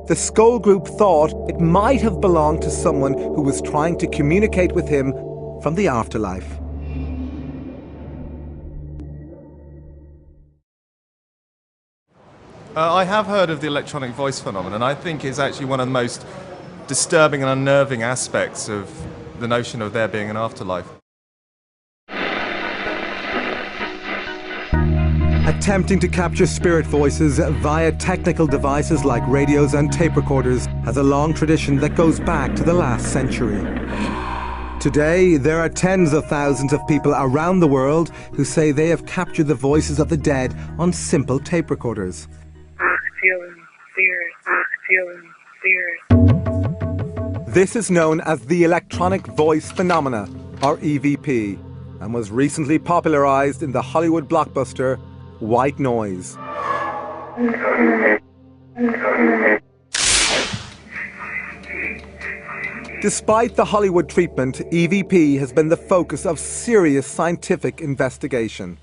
the Scole Group thought it might have belonged to someone who was trying to communicate with him from the afterlife. I have heard of the electronic voice phenomenon. I think it's actually one of the most disturbing and unnerving aspects of the notion of there being an afterlife. Attempting to capture spirit voices via technical devices like radios and tape recorders has a long tradition that goes back to the last century. Today, there are tens of thousands of people around the world who say they have captured the voices of the dead on simple tape recorders. Feeling fears. This is known as the electronic voice phenomena, or EVP, and was recently popularized in the Hollywood blockbuster White Noise. Despite the Hollywood treatment, EVP has been the focus of serious scientific investigation.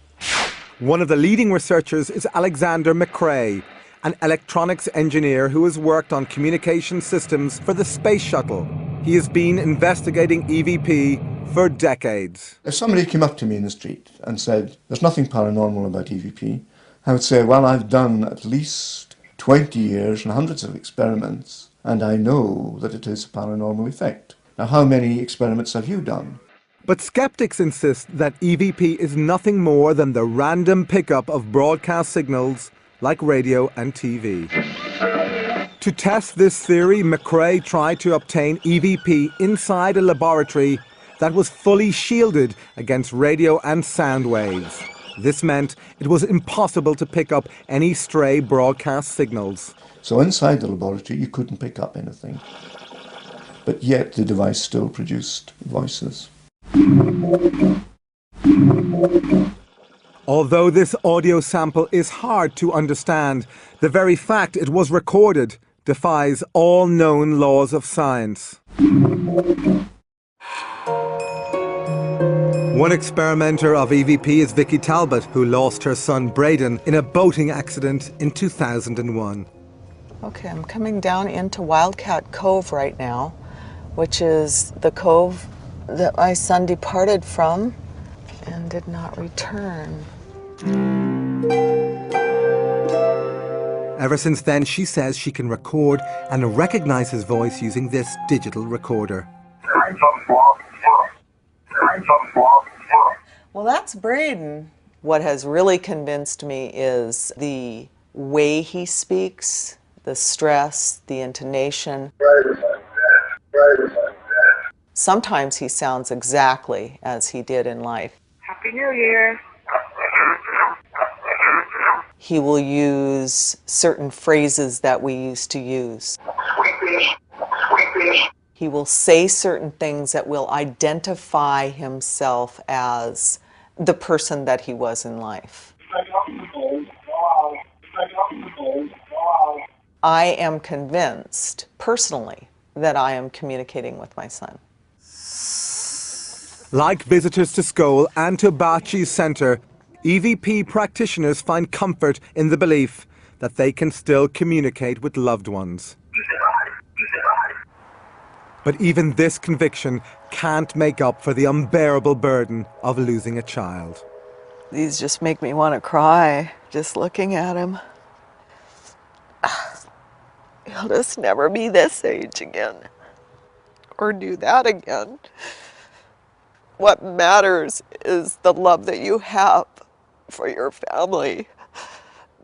One of the leading researchers is Alexander McRae, an electronics engineer who has worked on communication systems for the space shuttle. He has been investigating EVP for decades. If somebody came up to me in the street and said, "There's nothing paranormal about EVP," I would say, well, I've done at least 20 years and hundreds of experiments, and I know that it is a paranormal effect. Now, how many experiments have you done? But skeptics insist that EVP is nothing more than the random pickup of broadcast signals like radio and TV. To test this theory, McRae tried to obtain EVP inside a laboratory that was fully shielded against radio and sound waves. This meant it was impossible to pick up any stray broadcast signals. So inside the laboratory you couldn't pick up anything, but yet the device still produced voices. Although this audio sample is hard to understand, the very fact it was recorded defies all known laws of science. One experimenter of EVP is Vicky Talbot, who lost her son Braden in a boating accident in 2001. Okay, I'm coming down into Wildcat Cove right now, which is the cove that my son departed from and did not return. Ever since then, she says she can record and recognize his voice using this digital recorder. Well, that's Braden. What has really convinced me is the way he speaks, the stress, the intonation. Sometimes he sounds exactly as he did in life. Happy New Year. He will use certain phrases that we used to use. He will say certain things that will identify himself as the person that he was in life. I am convinced, personally, that I am communicating with my son. Like visitors to Scole and to Bachi's centre, EVP practitioners find comfort in the belief that they can still communicate with loved ones. But even this conviction can't make up for the unbearable burden of losing a child. These just make me want to cry, just looking at him. He'll just never be this age again or do that again. What matters is the love that you have for your family.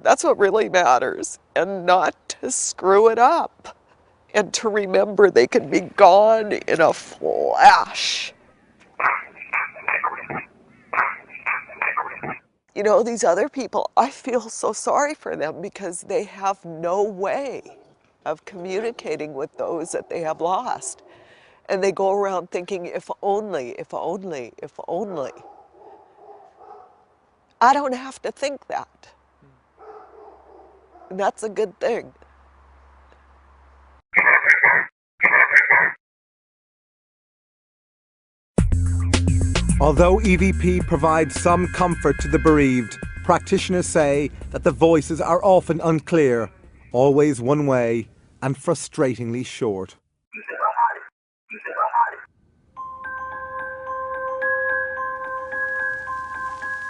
That's what really matters, and not to screw it up, and to remember they can be gone in a flash. You know, these other people, I feel so sorry for them because they have no way of communicating with those that they have lost. And they go around thinking, if only, if only, if only. I don't have to think that. And that's a good thing. Although EVP provides some comfort to the bereaved, practitioners say that the voices are often unclear, always one way, and frustratingly short.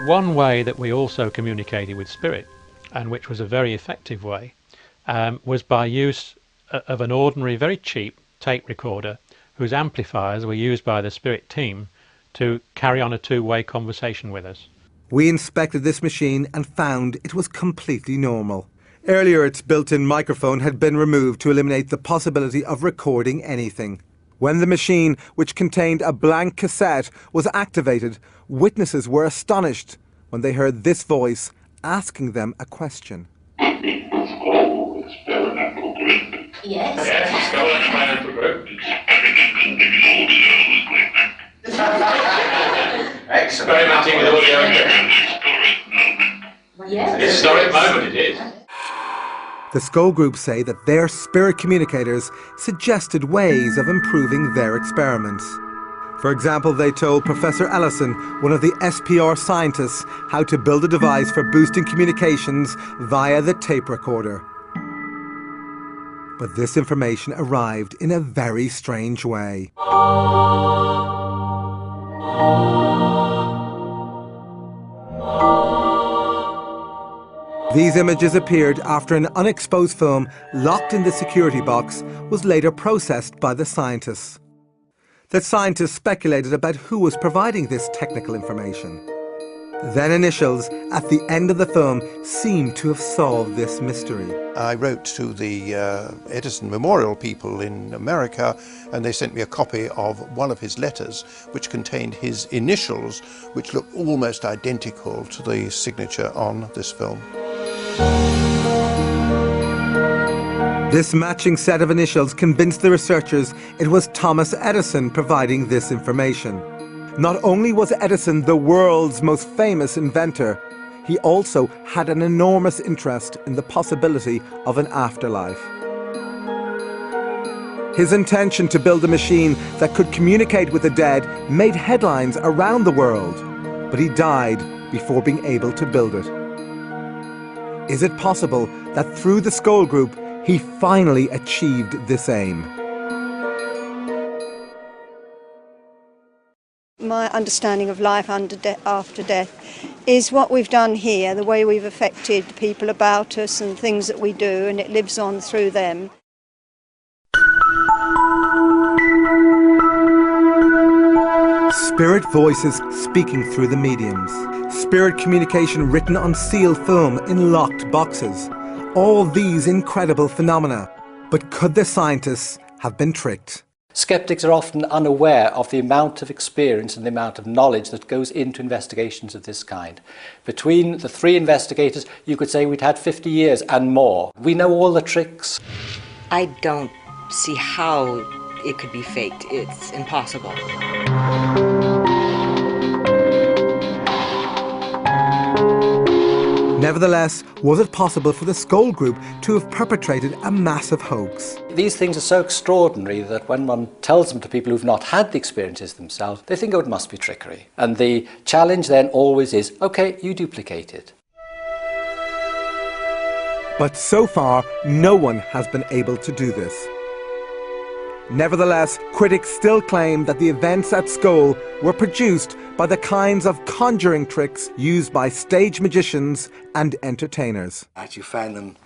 One way that we also communicated with spirit, and which was a very effective way, was by use of an ordinary, very cheap tape recorder whose amplifiers were used by the spirit team to carry on a two-way conversation with us. We inspected this machine and found it was completely normal. Earlier, its built-in microphone had been removed to eliminate the possibility of recording anything. When the machine, which contained a blank cassette, was activated, witnesses were astonished when they heard this voice asking them a question. Scole Experimental Group. Yes. Yes, Scole Experimental Group. Experimenting with audio. Yes. Historic moment it is. The Scole Group say that their spirit communicators suggested ways of improving their experiments. For example, they told Professor Ellison, one of the SPR scientists, how to build a device for boosting communications via the tape recorder. But this information arrived in a very strange way. These images appeared after an unexposed film locked in the security box was later processed by the scientists. The scientists speculated about who was providing this technical information. Then initials at the end of the film seemed to have solved this mystery. I wrote to the Edison Memorial people in America, and they sent me a copy of one of his letters, which contained his initials, which looked almost identical to the signature on this film. This matching set of initials convinced the researchers it was Thomas Edison providing this information. Not only was Edison the world's most famous inventor, he also had an enormous interest in the possibility of an afterlife. His intention to build a machine that could communicate with the dead made headlines around the world, but he died before being able to build it. Is it possible that through the Scole Group, he finally achieved this aim? My understanding of life after death is what we've done here, the way we've affected the people about us and things that we do, and it lives on through them. Spirit voices speaking through the mediums. Spirit communication written on sealed film in locked boxes. All these incredible phenomena. But could the scientists have been tricked? Skeptics are often unaware of the amount of experience and the amount of knowledge that goes into investigations of this kind. Between the three investigators, you could say we'd had 50 years and more. We know all the tricks. I don't see how it could be faked. It's impossible. Nevertheless, was it possible for the Scole Group to have perpetrated a massive hoax? These things are so extraordinary that when one tells them to people who've not had the experiences themselves, they think, oh, it must be trickery. And the challenge then always is, okay, you duplicate it. But so far, no one has been able to do this. Nevertheless, critics still claim that the events at Scole were produced by the kinds of conjuring tricks used by stage magicians and entertainers. You find them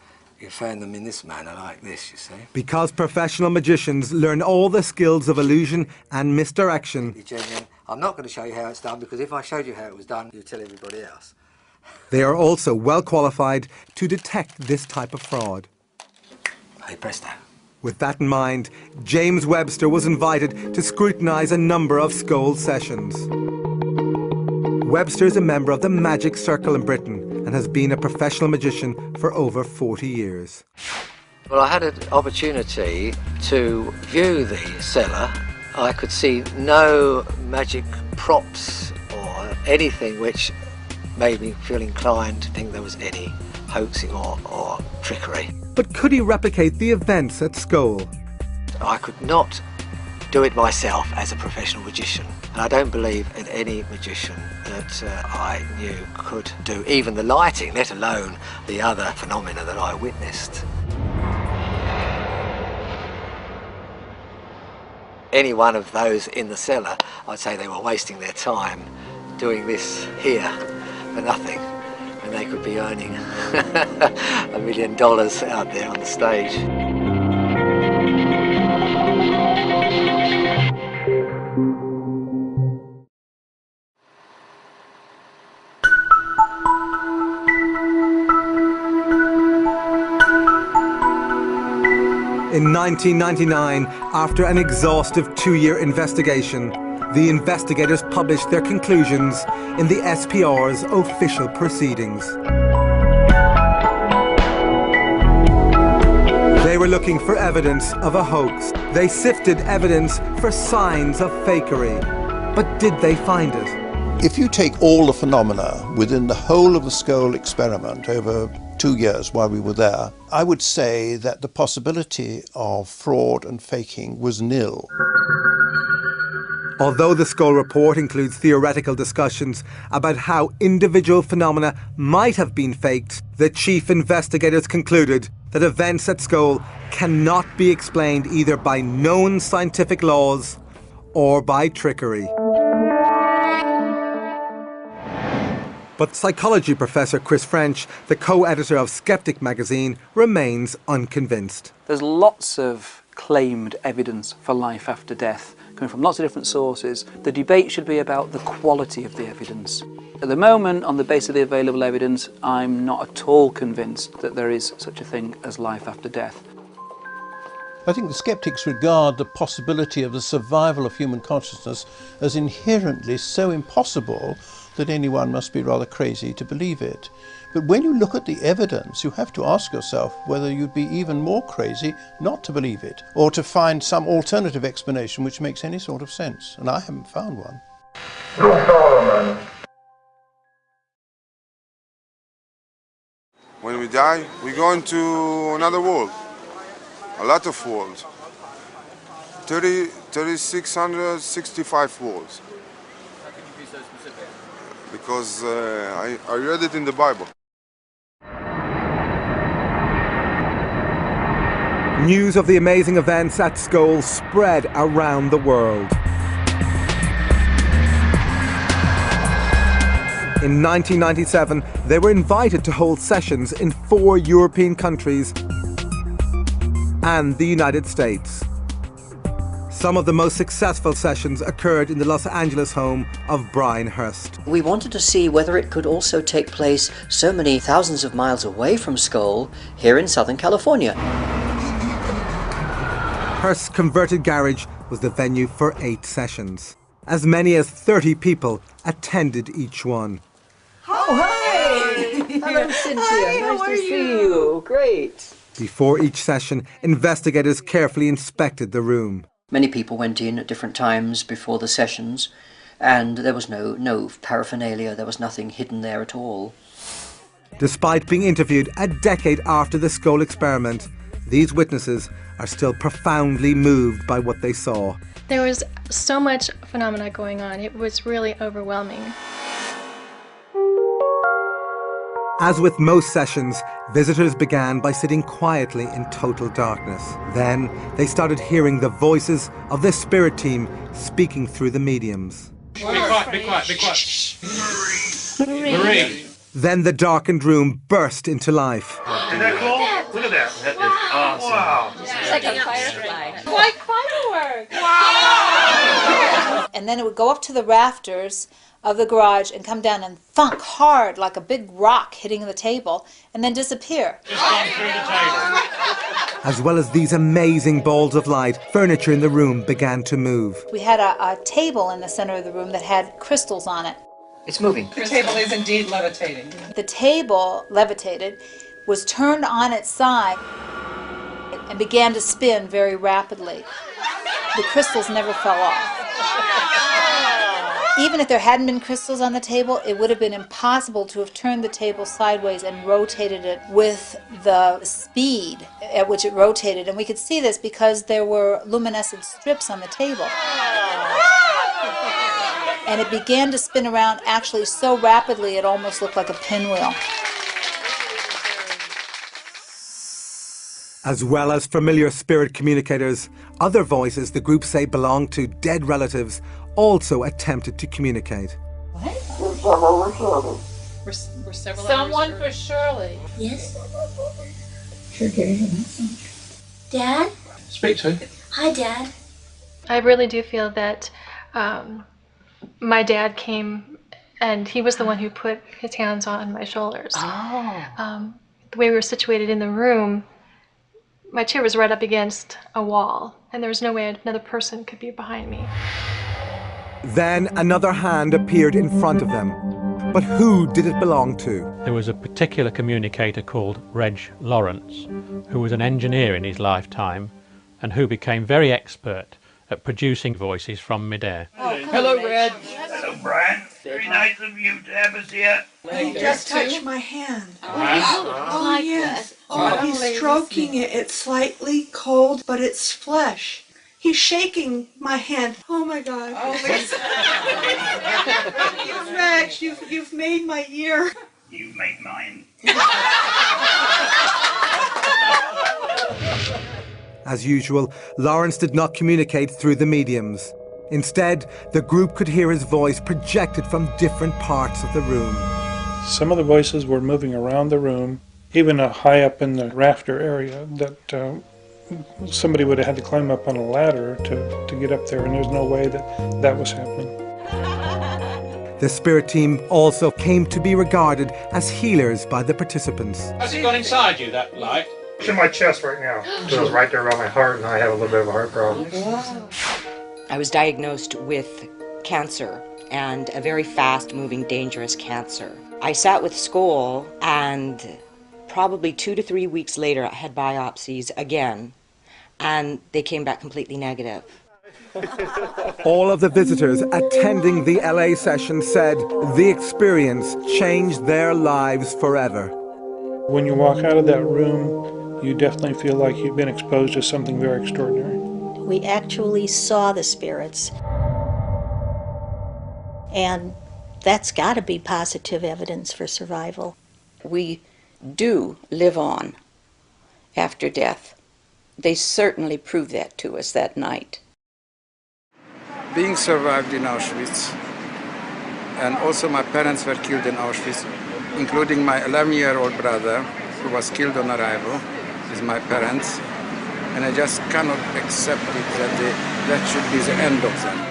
You found them in this manner like this, you see. Because professional magicians learn all the skills of illusion and misdirection, Genuine. I'm not going to show you how it's done, because if I showed you how it was done, you'd tell everybody else. they are also well qualified to detect this type of fraud. Hey, presto. With that in mind, James Webster was invited to scrutinise a number of Scole sessions. Webster is a member of the Magic Circle in Britain and has been a professional magician for over 40 years. Well, I had an opportunity to view the cellar. I could see no magic props or anything which made me feel inclined to think there was any hoaxing or trickery. But could he replicate the events at Scole? I could not do it myself as a professional magician, and I don't believe in any magician that I knew could do even the lighting, let alone the other phenomena that I witnessed. Any one of those in the cellar, I'd say they were wasting their time doing this here for nothing, when they could be earning $1 million out there on the stage. In 1999, after an exhaustive 2-year investigation, the investigators published their conclusions in the SPR's official proceedings. They were looking for evidence of a hoax. They sifted evidence for signs of fakery. But did they find it? If you take all the phenomena within the whole of the Scole experiment over 2 years while we were there, I would say that the possibility of fraud and faking was nil. Although the Scole report includes theoretical discussions about how individual phenomena might have been faked, the chief investigators concluded that events at Scole cannot be explained either by known scientific laws or by trickery. But psychology professor Chris French, the co-editor of Skeptic magazine, remains unconvinced. There's lots of claimed evidence for life after death coming from lots of different sources. The debate should be about the quality of the evidence. At the moment, on the basis of the available evidence, I'm not at all convinced that there is such a thing as life after death. I think the skeptics regard the possibility of the survival of human consciousness as inherently so impossible that anyone must be rather crazy to believe it. But when you look at the evidence, you have to ask yourself whether you'd be even more crazy not to believe it, or to find some alternative explanation which makes any sort of sense. And I haven't found one. When we die, we go into another world. A lot of worlds. 3,665 worlds. How can you be so specific? Because I read it in the Bible. News of the amazing events at Scole spread around the world. In 1997, they were invited to hold sessions in 4 European countries and the United States. Some of the most successful sessions occurred in the Los Angeles home of Brian Hurst. We wanted to see whether it could also take place so many thousands of miles away from Scole, here in Southern California. Hurst's converted garage was the venue for 8 sessions. As many as 30 people attended each one. Oh, hi! Hello, Cynthia. Hi, nice how to are see you? you. Great. Before each session, investigators carefully inspected the room. Many people went in at different times before the sessions, and there was no paraphernalia, there was nothing hidden there at all. Despite being interviewed a decade after the Scole experiment, these witnesses are still profoundly moved by what they saw. There was so much phenomena going on, it was really overwhelming. As with most sessions, visitors began by sitting quietly in total darkness. Then they started hearing the voices of the spirit team speaking through the mediums. Be quiet, be quiet, be quiet. Marie. Then the darkened room burst into life. Isn't that cool? Look at that. That is awesome. Wow. It's like a firefly. Like fireworks. Wow. And then it would go up to the rafters of the garage and come down and thunk hard like a big rock hitting the table and then disappear. Just gone through the table. As well as these amazing balls of light, furniture in the room began to move. We had a table in the center of the room that had crystals on it. It's moving. The table is indeed levitating. The table levitated, was turned on its side, and began to spin very rapidly. The crystals never fell off. Even if there hadn't been crystals on the table, it would have been impossible to have turned the table sideways and rotated it with the speed at which it rotated. And we could see this because there were luminescent strips on the table. And it began to spin around actually so rapidly it almost looked like a pinwheel. As well as familiar spirit communicators, other voices the group say belong to dead relatives also attempted to communicate. We're several Someone for Shirley. Yes? Sure, Dad? Speak to. Hi, Dad. I really do feel that my dad came and he was the one who put his hands on my shoulders. Oh. The way we were situated in the room, my chair was right up against a wall, and there was no way another person could be behind me. Then another hand appeared in front of them. But who did it belong to? There was a particular communicator called Reg Lawrence, who was an engineer in his lifetime and who became very expert at producing voices from midair. Oh, hello, Reg. Hello, Brian. Very nice of you to have us here. He just touched my hand. Oh, yes. Oh, he's stroking it. It's slightly cold, but it's flesh. He's shaking my hand. Oh my God. Oh, Rex, you've made my year. You made mine. As usual, Lawrence did not communicate through the mediums. Instead, the group could hear his voice projected from different parts of the room. Some of the voices were moving around the room, even high up in the rafter area that somebody would have had to climb up on a ladder to get up there, and there's no way that was happening. The spirit team also came to be regarded as healers by the participants. Has it gone inside you, that light? It's in my chest right now. It goes right there around my heart, and I have a little bit of a heart problem. I was diagnosed with cancer, and a very fast-moving, dangerous cancer. I sat with Scole, and probably 2 to 3 weeks later, I had biopsies again, and they came back completely negative. All of the visitors attending the LA session said the experience changed their lives forever. When you walk out of that room, you definitely feel like you've been exposed to something very extraordinary. We actually saw the spirits. And that's got to be positive evidence for survival. We do live on after death. They certainly proved that to us that night. Being survived in Auschwitz, and also my parents were killed in Auschwitz, including my 11-year-old brother, who was killed on arrival with my parents, and I just cannot accept it that that should be the end of them.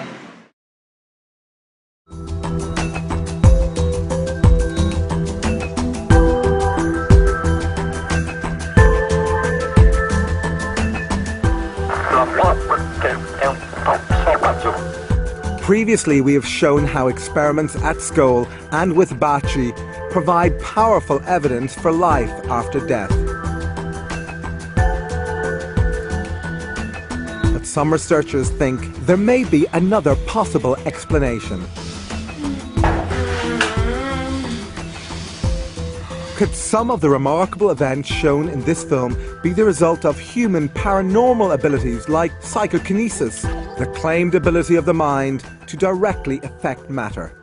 Previously, we have shown how experiments at Scole and with Bachi provide powerful evidence for life after death. But some researchers think there may be another possible explanation. Could some of the remarkable events shown in this film be the result of human paranormal abilities like psychokinesis, the claimed ability of the mind to directly affect matter?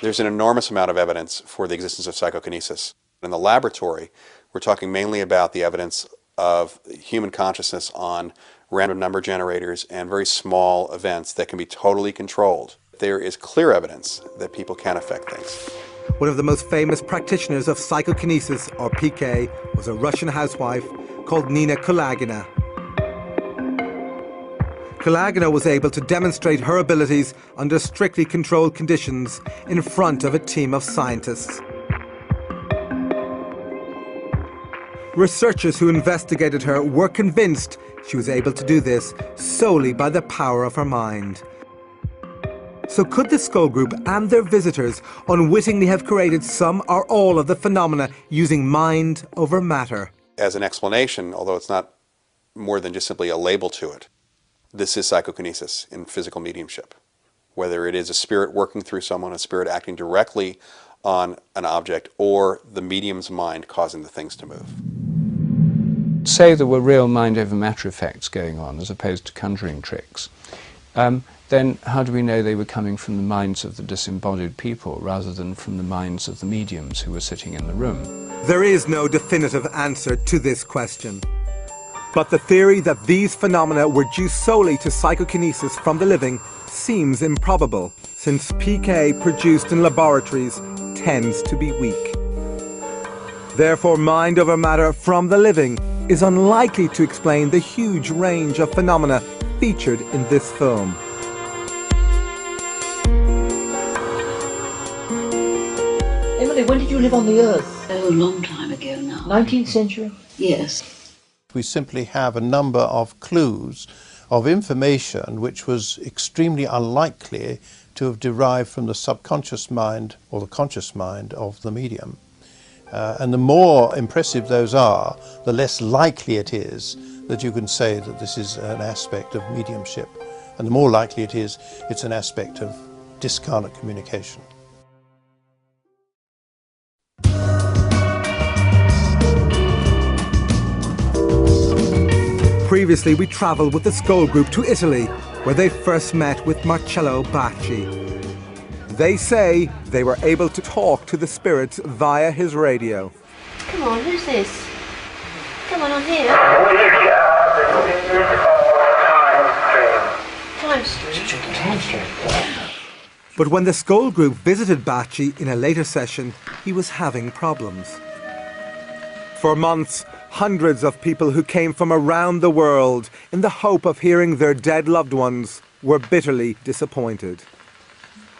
There's an enormous amount of evidence for the existence of psychokinesis. In the laboratory, we're talking mainly about the evidence of human consciousness on random number generators and very small events that can be totally controlled. There is clear evidence that people can affect things. One of the most famous practitioners of psychokinesis, or PK, was a Russian housewife called Nina Kulagina. Kulagina was able to demonstrate her abilities under strictly controlled conditions in front of a team of scientists. Researchers who investigated her were convinced she was able to do this solely by the power of her mind. So could the Scole Group and their visitors unwittingly have created some or all of the phenomena using mind over matter? As an explanation, although it's not more than just simply a label to it, this is psychokinesis in physical mediumship. Whether it is a spirit working through someone, a spirit acting directly on an object, or the medium's mind causing the things to move. Say there were real mind over matter effects going on as opposed to conjuring tricks, then how do we know they were coming from the minds of the disembodied people rather than from the minds of the mediums who were sitting in the room? There is no definitive answer to this question. But the theory that these phenomena were due solely to psychokinesis from the living seems improbable, since PK produced in laboratories tends to be weak. Therefore, mind over matter from the living is unlikely to explain the huge range of phenomena featured in this film. Emily, when did you live on the Earth? Oh, a long time ago now. 19th century? Yes. We simply have a number of clues of information which was extremely unlikely to have derived from the subconscious mind or the conscious mind of the medium. And the more impressive those are, the less likely it is that you can say that this is an aspect of mediumship. And the more likely it is, it's an aspect of discarnate communication. Previously, we travelled with the Scole Group to Italy, where they first met with Marcello Bacci. They say they were able to talk to the spirits via his radio. Come on, who's this? Come on here. Time stream. But when the Scole Group visited Bacci in a later session, he was having problems. For months, hundreds of people who came from around the world in the hope of hearing their dead loved ones were bitterly disappointed.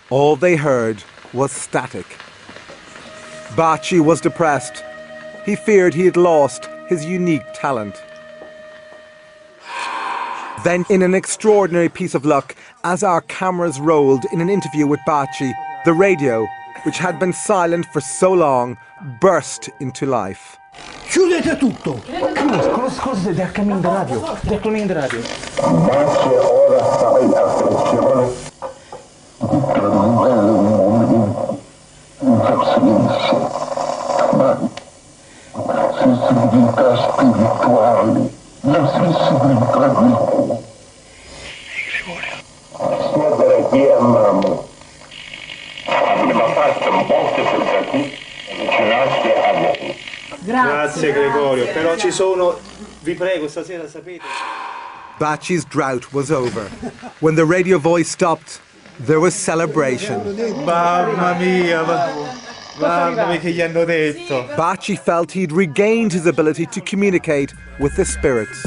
All they heard was static. Bacci was depressed. He feared he had lost his unique talent. Then, in an extraordinary piece of luck, as our cameras rolled in an interview with Bacci, the radio, which had been silent for so long, burst into life. Chiudete tutto! Scusa, they're coming the radio. They're coming the radio. Grazie Gregorio, però ci sono, vi prego, stasera sapete. Bacci's drought was over. When the radio voice stopped, there was celebration. Mamma mia, mamma mia che gli hanno detto. Bacci felt he'd regained his ability to communicate with the spirits.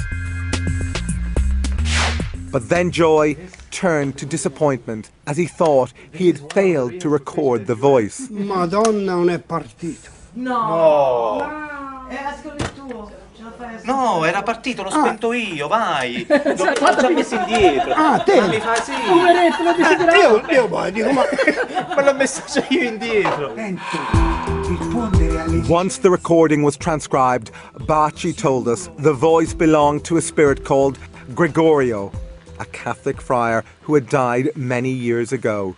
But then joy turned to disappointment as he thought he had failed to record the voice. Madonna, non è partito. No. Era solo il tuo. No, era partito, l'ho spento io, vai. L'ho già messo indietro. Ah, te? Ma mi fa sì. Poveretto, l'ho desiderato. Io poi dico, ma l'ho messo io indietro. Once the recording was transcribed, Bacci told us the voice belonged to a spirit called Gregorio, a Catholic friar who had died many years ago.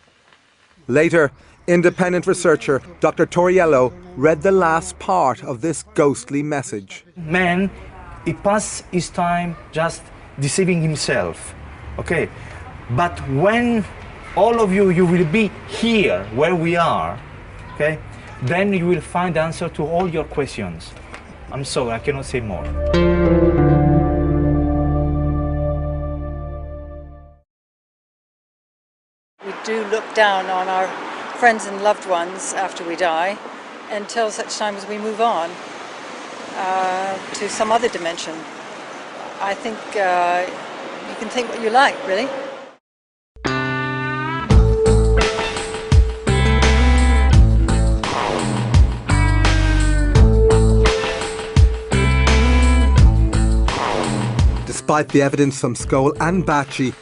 Later, independent researcher Dr. Toriello read the last part of this ghostly message. Man, he passed his time just deceiving himself, okay? But when all of you will be here, where we are, okay? Then you will find the answer to all your questions. I'm sorry, I cannot say more. We do look down on our friends and loved ones after we die until such time as we move on. to some other dimension. I think you can think what you like, really. Despite the evidence from Scole and Bacci,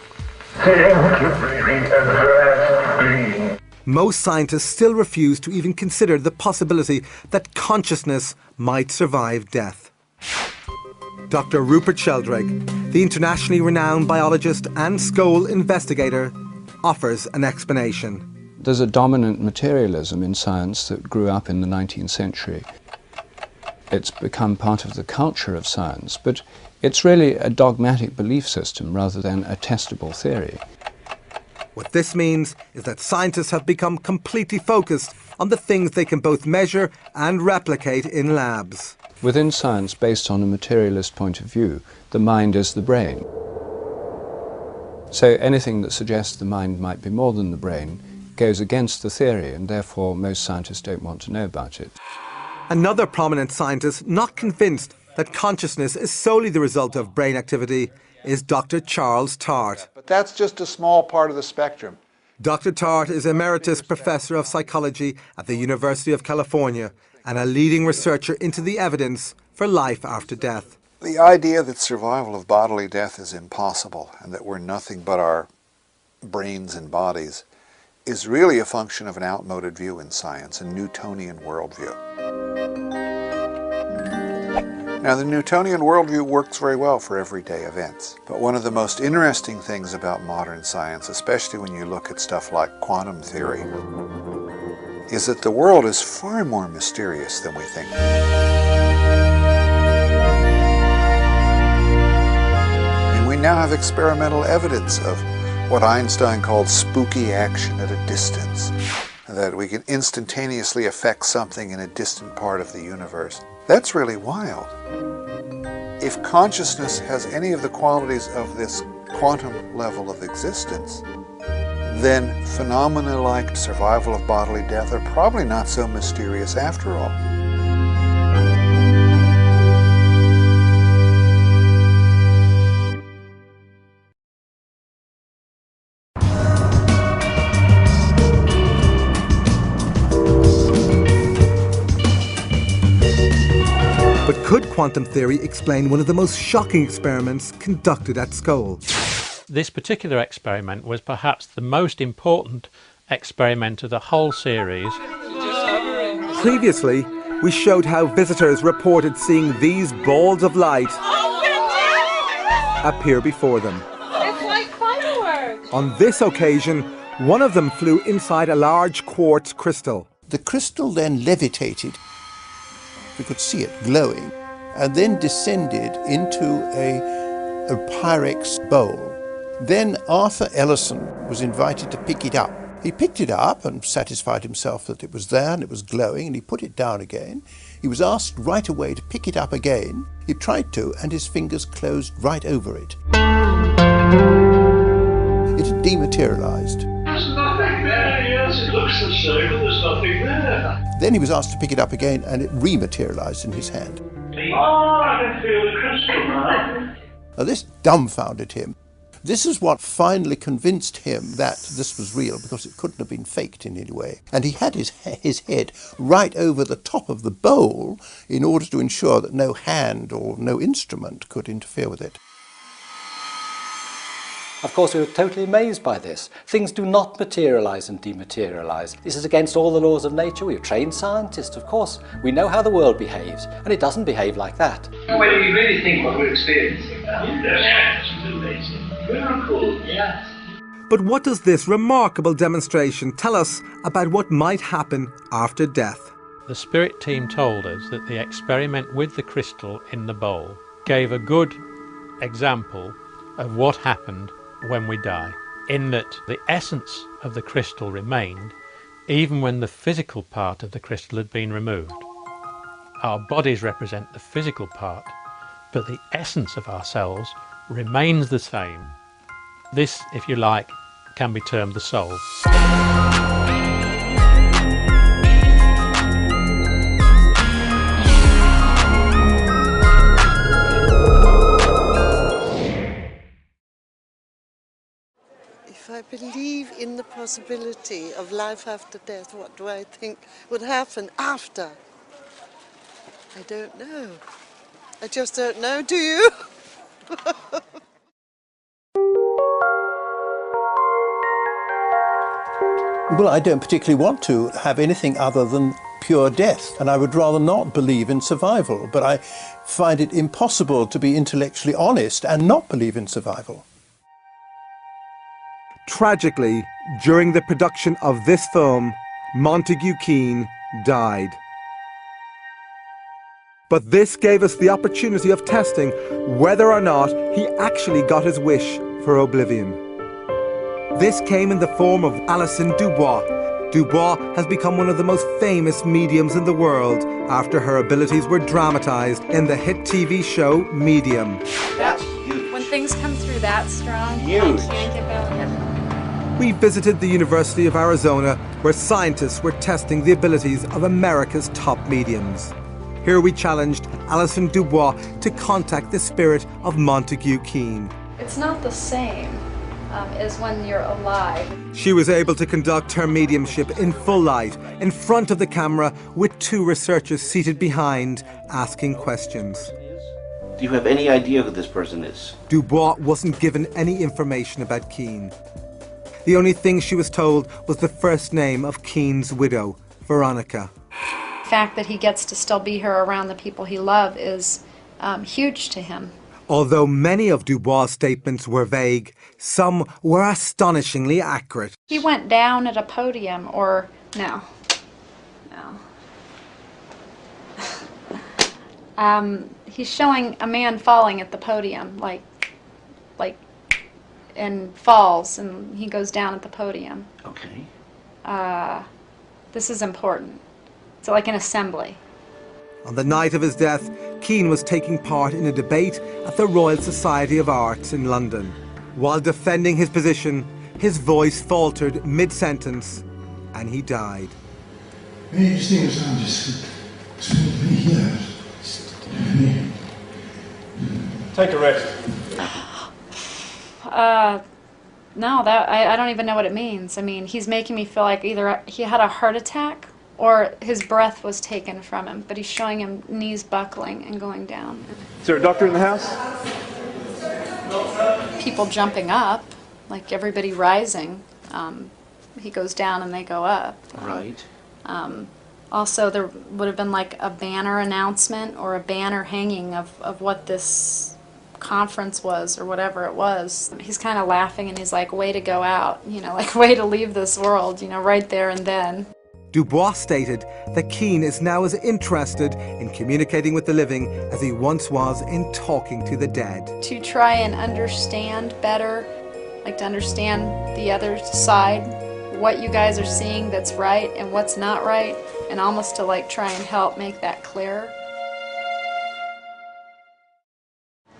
most scientists still refuse to even consider the possibility that consciousness might survive death. Dr. Rupert Sheldrake, the internationally renowned biologist and Scole investigator, offers an explanation. There's a dominant materialism in science that grew up in the 19th century. It's become part of the culture of science, but it's really a dogmatic belief system rather than a testable theory. What this means is that scientists have become completely focused on the things they can both measure and replicate in labs. Within science, based on a materialist point of view, the mind is the brain. So anything that suggests the mind might be more than the brain goes against the theory, and therefore most scientists don't want to know about it. Another prominent scientist not convinced that consciousness is solely the result of brain activity is Dr. Charles Tart. But that's just a small part of the spectrum. Dr. Tart is Emeritus Professor of Psychology at the University of California and a leading researcher into the evidence for life after death. The idea that survival of bodily death is impossible and that we're nothing but our brains and bodies is really a function of an outmoded view in science, a Newtonian worldview. Now, the Newtonian worldview works very well for everyday events, but one of the most interesting things about modern science, especially when you look at stuff like quantum theory, is that the world is far more mysterious than we think. And we now have experimental evidence of what Einstein called spooky action at a distance, that we can instantaneously affect something in a distant part of the universe. That's really wild. If consciousness has any of the qualities of this quantum level of existence, then phenomena like survival of bodily death are probably not so mysterious after all. But could quantum theory explain one of the most shocking experiments conducted at Scole? This particular experiment was perhaps the most important experiment of the whole series. Previously, we showed how visitors reported seeing these balls of light appear before them. It's like fireworks! On this occasion, one of them flew inside a large quartz crystal. The crystal then levitated. We could see it glowing, and then descended into a Pyrex bowl. Then Arthur Ellison was invited to pick it up. He picked it up and satisfied himself that it was there and it was glowing, and he put it down again. He was asked right away to pick it up again. He tried to, and his fingers closed right over it. It had dematerialized. There's nothing there, yes, it looks the same, but there's nothing there. Then he was asked to pick it up again, and it rematerialized in his hand. Oh, I can feel the crystal now. Now this dumbfounded him. This is what finally convinced him that this was real, because it couldn't have been faked in any way. And he had his head right over the top of the bowl in order to ensure that no hand or no instrument could interfere with it. Of course, we were totally amazed by this. Things do not materialize and dematerialize. This is against all the laws of nature. We're trained scientists, of course. We know how the world behaves, and it doesn't behave like that. When you really think what we're experiencing now, yes, it's amazing. Miracle, yes. But what does this remarkable demonstration tell us about what might happen after death? The spirit team told us that the experiment with the crystal in the bowl gave a good example of what happened when we die, in that the essence of the crystal remained even when the physical part of the crystal had been removed. Our bodies represent the physical part, but the essence of ourselves remains the same. This, if you like, can be termed the soul. believe in the possibility of life after death. What do I think would happen after? I don't know. I just don't know, do you? Well, I don't particularly want to have anything other than pure death, and I would rather not believe in survival, but I find it impossible to be intellectually honest and not believe in survival. Tragically, during the production of this film, Montague Keen died. But this gave us the opportunity of testing whether or not he actually got his wish for oblivion. This came in the form of Alison Dubois. Dubois has become one of the most famous mediums in the world after her abilities were dramatized in the hit TV show Medium. That's huge. When things come through that strong, huge. I can't get back. We visited the University of Arizona, where scientists were testing the abilities of America's top mediums. Here we challenged Alison Dubois to contact the spirit of Montague Keen. It's not the same as when you're alive. She was able to conduct her mediumship in full light, in front of the camera, with two researchers seated behind, asking questions. Do you have any idea who this person is? Dubois wasn't given any information about Keen. The only thing she was told was the first name of Keen's widow, Veronica. The fact that he gets to still be here around the people he loves is huge to him. Although many of Dubois' statements were vague, some were astonishingly accurate. He went down at a podium, or no. He's showing a man falling at the podium, like, and falls, and he goes down at the podium. Okay. This is important. It's like an assembly. On the night of his death, Keen was taking part in a debate at the Royal Society of Arts in London. While defending his position, his voice faltered mid-sentence, and he died. Many distinguished scientists spent 3 years. Take a rest. No, I don't even know what it means. I mean, he's making me feel like either he had a heart attack or his breath was taken from him, but he's showing him knees buckling and going down. Is there a doctor in the house? People jumping up, like everybody rising. He goes down and they go up. Right. Also, there would have been like a banner announcement or a banner hanging of what this conference was or whatever it was. He's kind of laughing and he's like, way to go out, you know, like way to leave this world, you know, right there and then. Dubois stated that Keen is now as interested in communicating with the living as he once was in talking to the dead. To try and understand better, like to understand the other side, what you guys are seeing that's right and what's not right, and almost to like try and help make that clearer.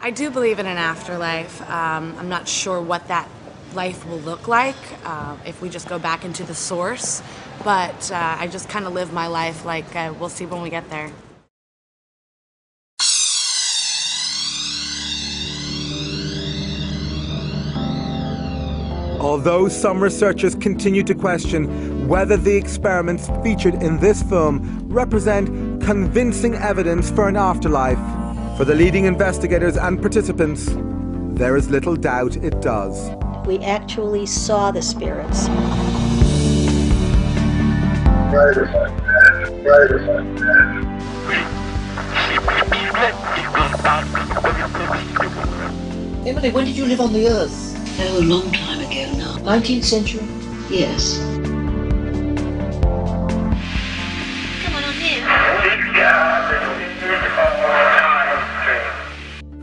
I do believe in an afterlife. I'm not sure what that life will look like if we just go back into the source, but I just kind of live my life like we'll see when we get there. Although some researchers continue to question whether the experiments featured in this film represent convincing evidence for an afterlife, for the leading investigators and participants, there is little doubt it does. We actually saw the spirits. Emily, when did you live on the Earth? Oh, a long time ago now. 19th century? Yes. Come on here.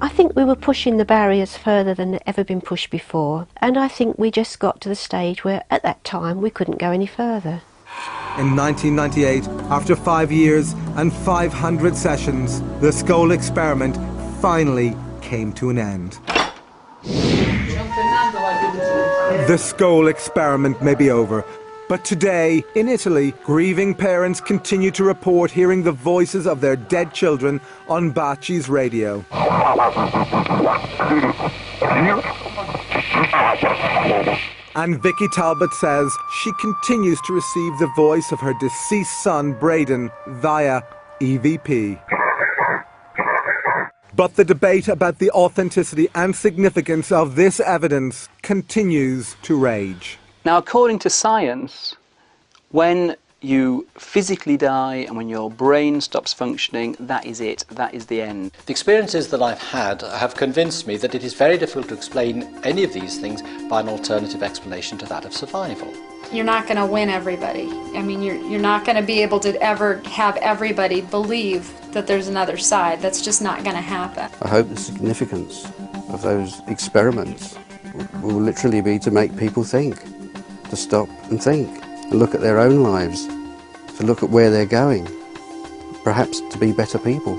I think we were pushing the barriers further than they'd ever been pushed before, and I think we just got to the stage where at that time we couldn't go any further. In 1998, after 5 years and 500 sessions, the Scole Experiment finally came to an end. The Scole Experiment may be over, but today, in Italy, grieving parents continue to report hearing the voices of their dead children on Baci's radio. And Vicky Talbot says she continues to receive the voice of her deceased son, Braden, via EVP. But the debate about the authenticity and significance of this evidence continues to rage. Now, according to science, when you physically die and when your brain stops functioning, that is it, that is the end. The experiences that I've had have convinced me that it is very difficult to explain any of these things by an alternative explanation to that of survival. You're not going to win everybody. I mean, you're not going to be able to ever have everybody believe that there's another side. That's just not going to happen. I hope the significance of those experiments will literally be to make people think, to stop and think, and look at their own lives, to look at where they're going, perhaps to be better people.